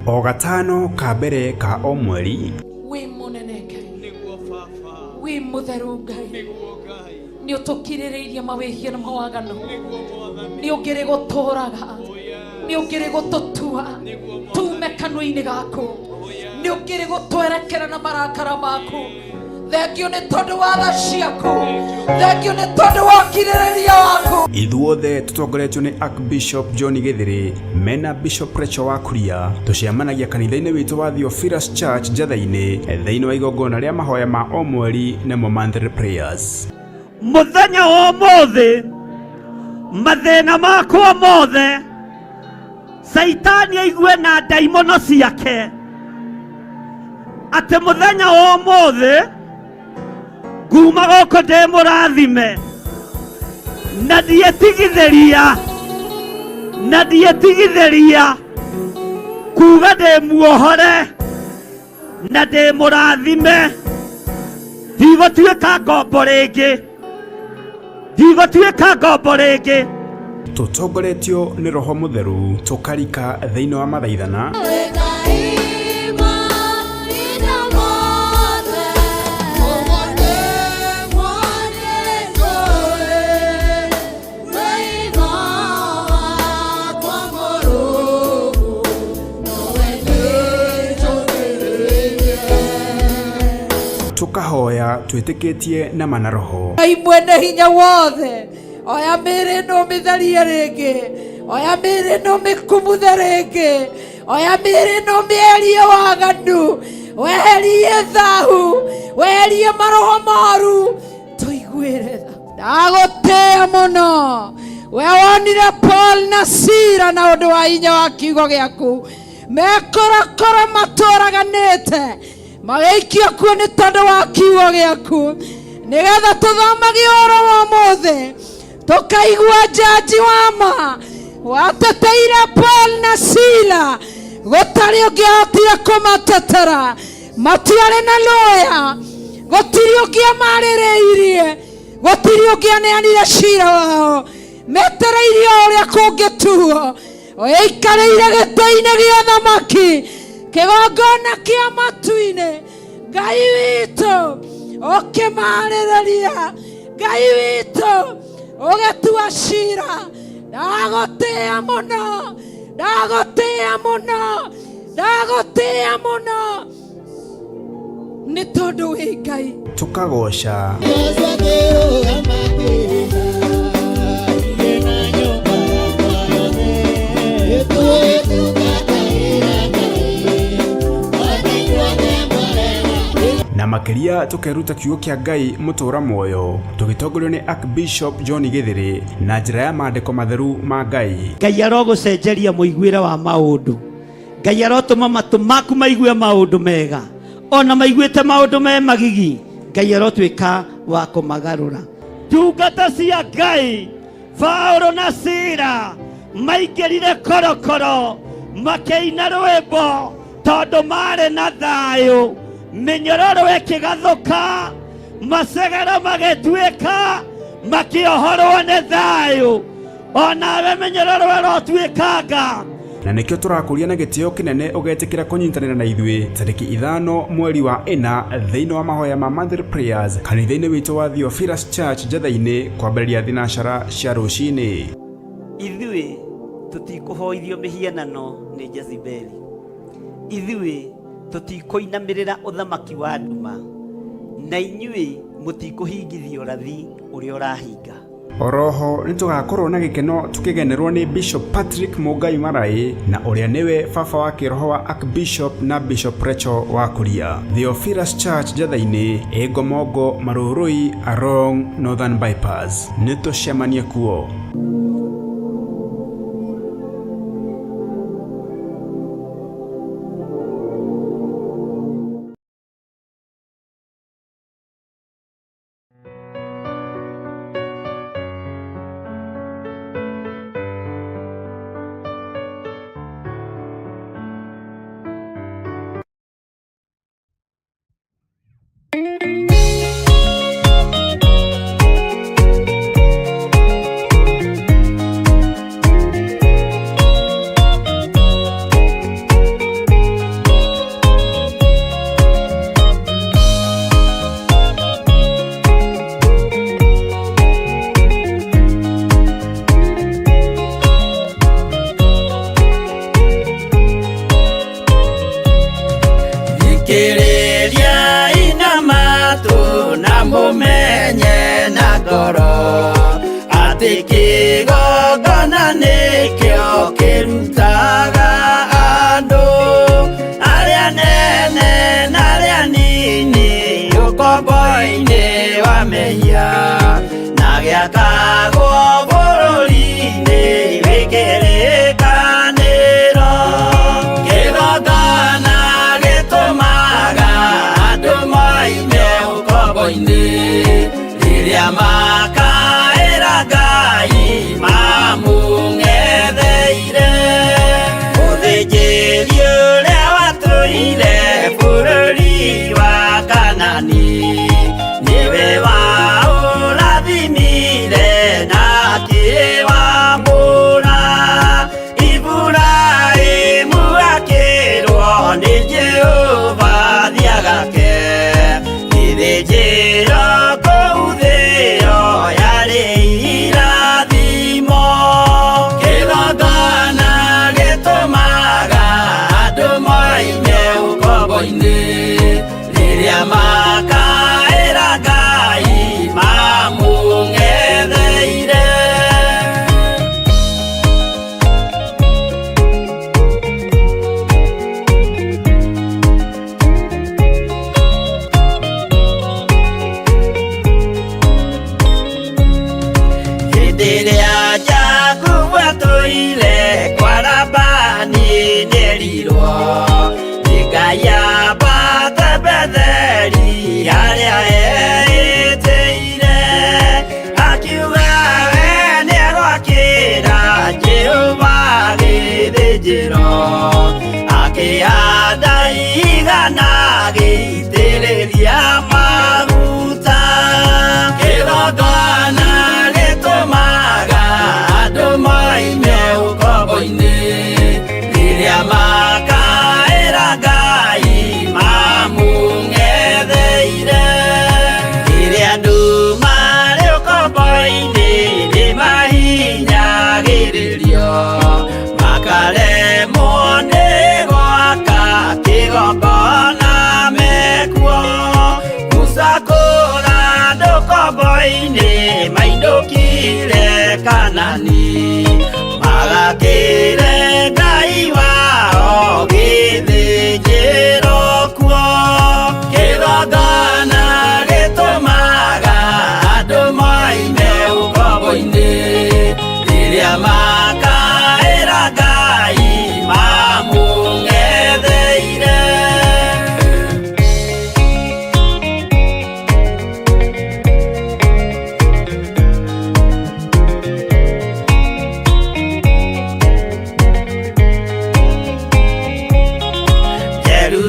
O gatano ka mbere ka o mweri wi munene Ngai niguo baba wi mutheru Ngai niguo Ngai ni utukiririirie mawihia na mawagano niguo mwathani ni ungiri guturaga ni ungiri gututua tume kanua-ini gaku ni ungiri gutwerekera na marakara maku. Thengio nĩ tondũ wa tha ciaku, thengio nĩ tondũ wa kirĩrĩria waku. Ithuothe tũtongoretio nĩ Archbishop John Githiri mena Bishop Rachel wa Kuria, tũciamanagia kanitha-inĩ witũ wa Theophilus Church Njatha-inĩ thĩinĩ wa igongona rĩa mahoya ma o mweri nĩmo monthly prayers. Mũthenya wa ũmũthĩ mathĩna makwa mothe Saitani aigue na ndaimono ciake atĩ mũthenya wa ũmũthĩ kuma gũkũ ndĩ mũrathime na ndiĩtigithĩria kuga ndĩ muohore na ndĩ mũrathime. Ndigũtuĩka ngombo rĩngĩ. Tũtongoretio nĩ Roho Mũtheru tũkarika thĩinĩ wa mathaithana twitikitie na manaroho. Ngai mwene hinya wothe, oya mĩĩrĩ ĩno mĩtharie rĩngĩ, oya mĩĩrĩ ĩno mĩkumuthe rĩngĩ, oya mĩĩrĩ ĩno mĩeherie waganu, weherie thahu, weherie maroho moru, tũiguĩre tha. Ndagũtĩĩa mũno, we wonire Paul na Sila na ũndũ wa hinya wa kiugo gĩaku, mekorakora matũraganĩte magĩikio kuo nĩ tondũ wa kiugo gĩaku, nĩgetha tũthomagie ũhoro wa ũmũthĩ, tũkaigua jaji wa ma wateteire Paul na Sila, gũtarĩ ũngĩahotire kũmatetera, matiarĩ na lawyer, gũtirĩ ũngĩamarĩrĩirie, gũtirĩ ũngĩaneanire cira wao, metereirie ũrĩa kũngĩtuo, ũikarĩire gĩtĩ-inĩ gĩa thamaki, kĩgongona kĩa matu-inĩ. Ngai witũ ũkĩmarĩrĩria, Ngai witũ ũgĩtua cira. Ndagũtĩĩa mũno, ndagũtĩĩa mũno, ndagũtĩĩa mũno, nĩ tondũ wĩ Ngai. Tukagoca na makiria tukeruta kiugo kia Ngai mutura moyo, tugitongorio ni Archbishop John Githiri na njira ya maandiko matheru ma Ngai. Ngai arogucenjeria muiguire wa maundu, Ngai arotuma matu maku maigue maundu mega, ona maiguite maundu me magigi, Ngai arotwika wa kumagarura. Ndungata cia Ngai Paulo na Sila maingĩrire korokoro makĩina rwĩmbo tondũ marĩ na thayũ, mĩnyororo ĩkĩgathũka, macegera magĩtuĩka makĩohorwo nĩ thayũ, onawe mĩnyororo ĩrotuĩkanga. Na nikio turakuria na gitio kinene ugetikira kunyitanira na ithui tariki 5 mweri wa 4 thiini wa mahoya ma Monthly Prayers kanitha-ini witu wa Theophilus Church Njatha-ini kwambĩrĩria thinacara cia rũcinĩ. Ithuĩ tũtikũhoithio mĩhianano nĩ Jezebeli, ithuĩ tũtikũinamĩrĩra ũthamaki wa nduma, na inyuĩ mũtikũhingithio ũrathi ũrĩa ũrahinga. Oroho nitugakorwo na gikeno tukigenerwo ni Bishop Patrick Mugai Marai na uria niwe baba wa kiroho wa Archbishop na Bishop Rachel wa Kuria. Theophilus Church Njatha-ini Egomongo Marurui along Northern Bypass. Nitucemanie kuo. Mumenye na ngoro ati kĩgongona nĩkĩo kĩrutaga andũ arĩa nene na arĩa nini ũkombo-inĩ wa mehia, na gĩakagwo bũrũri-inĩ wĩkĩrĩkanĩro. Kĩgongona gĩtũmaga andũ moime ũkombo-inĩ rĩrĩa makaĩra Ngai mamũng'etheire. Mũthĩnjĩri ũrĩa watũire bũrũri wa Kanani nĩwe waũrathimire na akĩwamũra. Iburahĩmu akĩrwo nĩ Jehova thiagake, gĩthĩnjĩro kũu thĩ ĩyo yarĩ irathimo. Kĩgongona gĩtũmaga andũ moime ũkombo-inĩ rĩrĩa makaĩra manani magakire Ngai wao githĩnjĩro kuo kĩgongona gĩtũmaga andũ moime ũkombo-inĩ rĩrĩa makaĩra Ngai mamũng'etheire.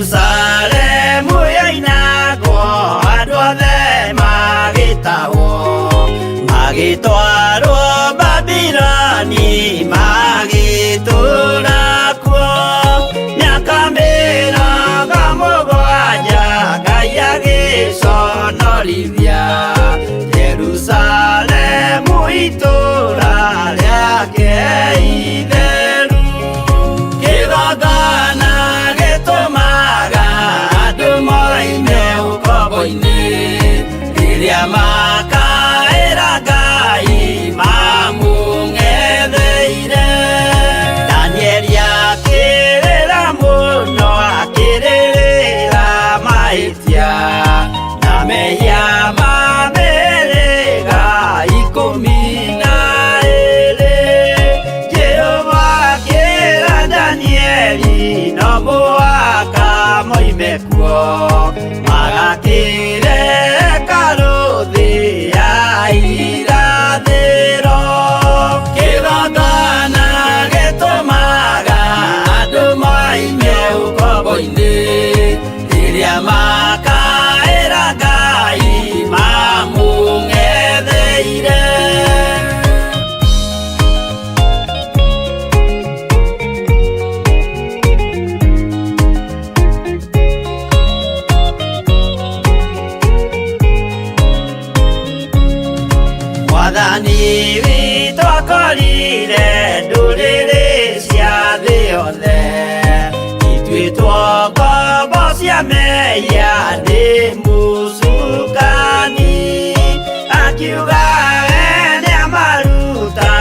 Jerusalemu yainagwo andũ othe magĩtahwo magĩtwarwo Babironi magĩtũũra kuo mĩaka mĩrongo mũgwanja Ngai agĩconorithia Jerusalemu itũũra rĩake itheru. Kĩgongona gĩtũmaga andũ moime ũkombo-inĩ rĩrĩa makaĩra Ngai mamũng'etheire. Danieli akĩrĩra mũno akĩrĩrĩra mahĩtia na mehia ma mĩhĩrĩga 12. Jehova akĩra Danieli no mũhaka moime kuo magakĩre hekarũ thĩ ya irathĩro. Kĩgongona gĩtũmaga andũ moime ũkombo-inĩ rĩrĩa makaĩra Ngai mamũng'etheire. Mwathani witũ akorire ndũrĩrĩ cia thĩ yothe ituĩtwo ngombo cia mehia nĩ mũcukani, akiuga we nĩamaruta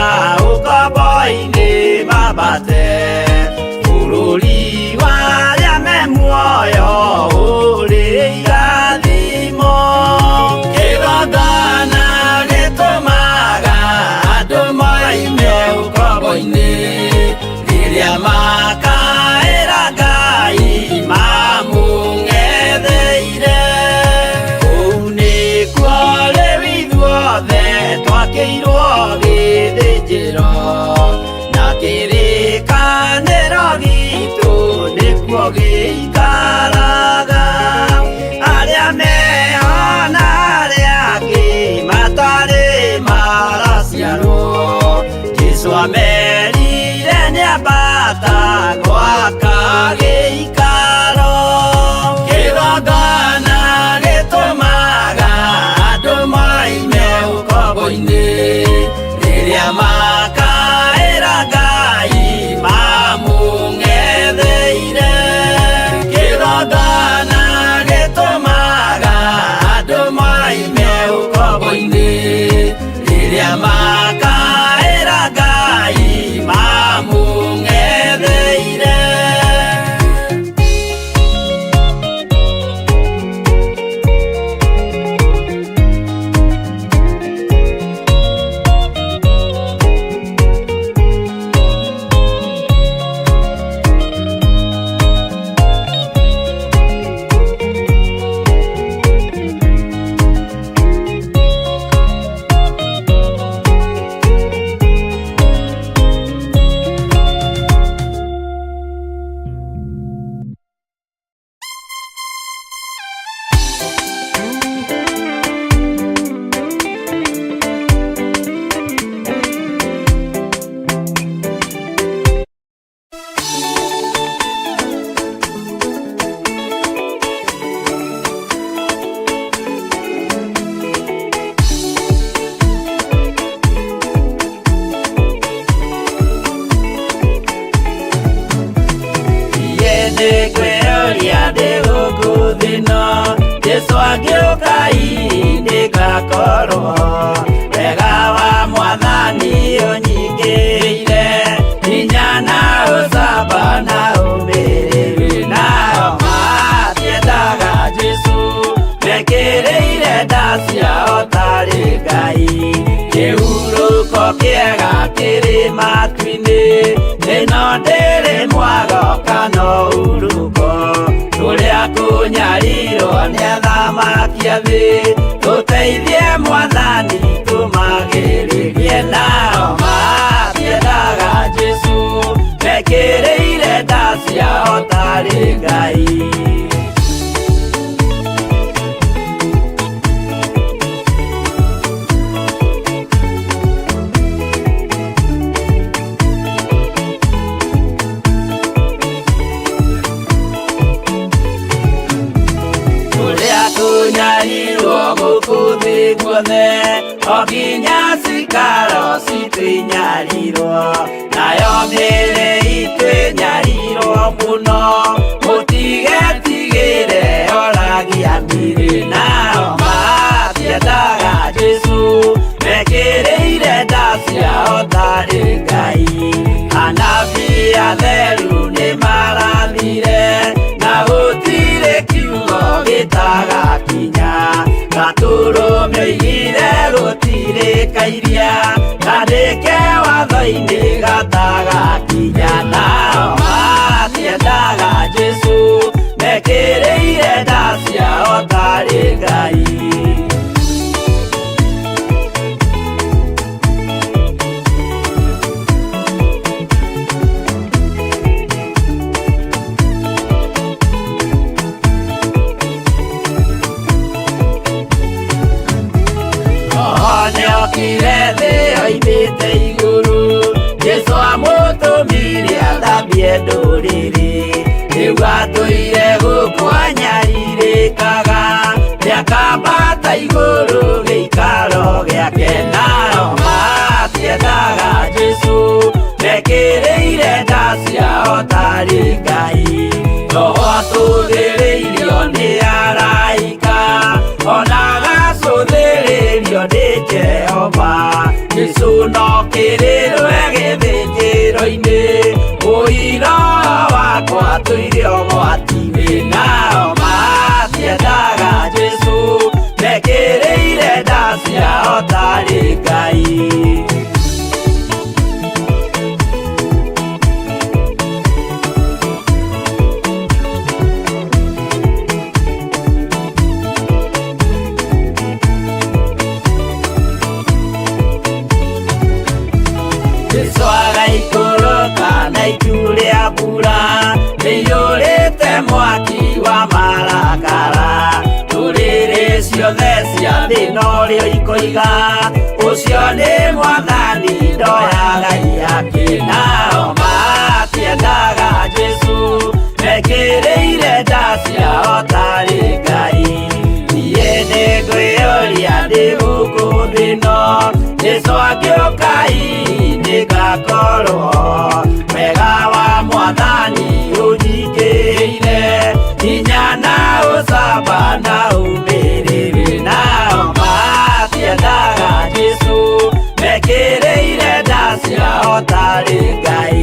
ũkombo-inĩ mambate bũrũri warĩa me muoyo ũrĩ irathimo. Kĩgongona gĩtũmaga andũ moime ũkombo-inĩ rĩrĩa makaĩra Ngai mamũng'etheire. cia thĩ tũteithie Mwathani tũmagĩrĩrie nao matiendaga Jesu mekĩrĩire nda ciao tarĩ Ngai. Tunyarirwo gũkũ thĩ guothe o nginya cikaro citwĩnyarirwo nayo mĩĩrĩ itwĩnyarirwo mũno mũtigetigĩre oragia mĩĩrĩ nao matiendaga Jesu mekĩrĩire nda ciao tarĩ Ngai. Anabii atheru nĩmarathire na gũtirĩ kiugo gĩtagakinya gatũrũmĩire gũtirĩkairia kandĩke watho-inĩ gatagakinya nao matiendaga Jesu mekĩrĩire nda ciao tarĩ Ngai. Nĩokire thĩ oimĩte igũrũ Jesu amũtũmire athambie ndũrĩrĩ rĩu atũire gũkũ anyarirĩkaga nĩakambata igũrũ gĩikaro gĩake nao matiendaga Jesu mekĩrĩire nda ciao tarĩ Ngai. Roho atũthĩrĩirio nĩ araika ona gacũthĩrĩrio nĩ Jehova. Jesu no kĩrĩrwe gĩthĩnjĩro-inĩ ũira wakwa tũire ũgwati-inĩ nao matiendaga Jesu mekĩrĩire nda ciao tarĩ Ngai. Na itu rĩa mbura rĩiyũrĩte mwaki wa marakara ndũrĩrĩ ciothe cia thĩ norĩo ikoiga ũcio nĩ Mwathani ndoya Ngai yake. Nao matiendaga Jesu mekĩrĩire nda ciao tarĩ Ngai. Niĩ nĩngwĩyũria ndĩ gũkũ thĩ ĩno Jesu angĩũka nĩngakorwo wega wa Mwathani ũnyingĩrĩire hinya na ũcamba na ũmĩrĩrĩ. Nao matiendaga Jesu mekĩrĩire nda ciao tarĩ Ngai.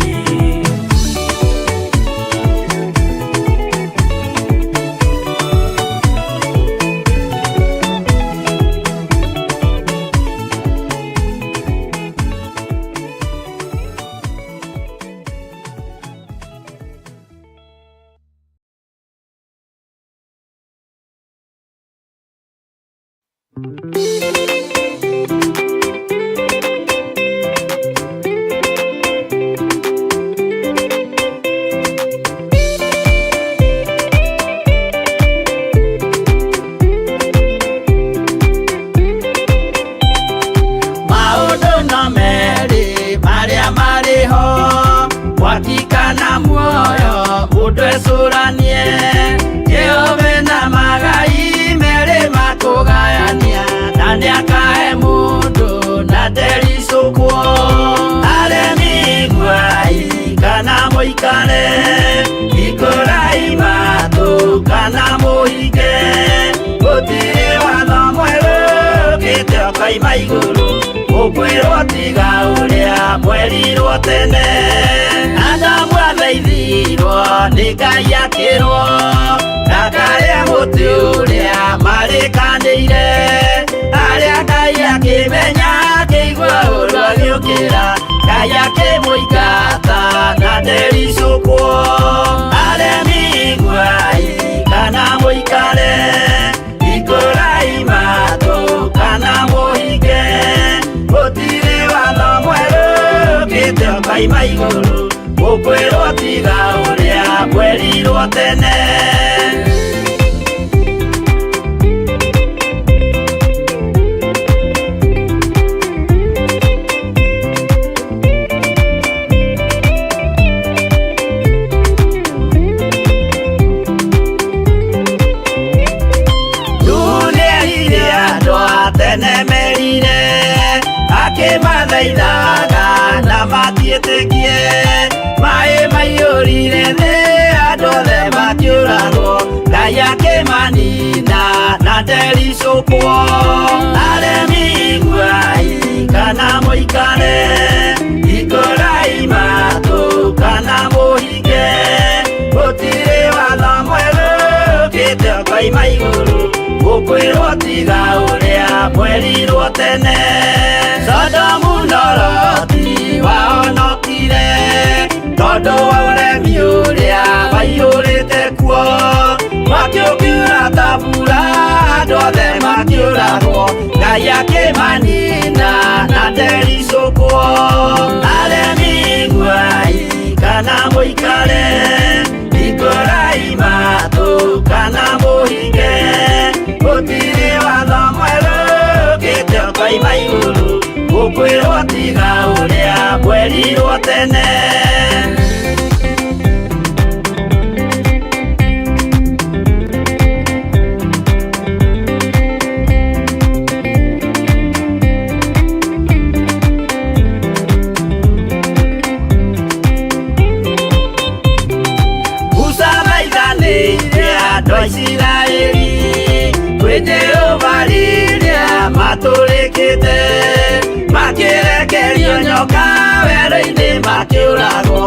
Wakikana muoyo utwesuranie Jehova na magai mere makugayania na ndiakae mundu na ndericukwo aremi gwai kana muikare ikurai matu kana muhike gutire watho mweru gite okaima iguru ukwirwo tiga uria mwerirwo tene Adamu athaithirwo nĩ Ngai akĩrwo ndakarĩa mũtĩ ũrĩa marĩkanĩire arĩa Ngai akĩmenya akĩigua ũru agĩũkĩra Ngai akĩmũingata na ndericũkwo aremi nguai kana mũikare ikũrai koima iguru gukwirwo tiga uria kwerirwo tene mathaithaga na matiĩtĩkie maĩ maiyũrire thĩ andũ othe makĩũragwo Ngai akĩmanina na ndericũkwo aremi iguai kana mũikare ikũrai matũ kana mũhinge gũtirĩ watho mwerũ ũkĩte koima igũrũ gũkwĩrwo tiga ũrĩa mwerirwo tene Sodomu na Loti wahonokire tondũ wa ũremi ũrĩa waiyũrĩte kuo mwaki ũkiura ta mbura andũ othe makĩũragwo Ngai akĩmanina na ndericũkwo aremi iguai kana mũikare ikũrai matũ kana mũhinge gũtirĩ watho mwerũ ũkĩte koima igũrũ gukwirwo tiga uria kwerirwo tene Musa maithanĩire andũ a Isiraeli kwĩ Jehova rĩrĩa matũrĩkĩte makĩrekerio nyoka werũ-inĩ makĩũragwo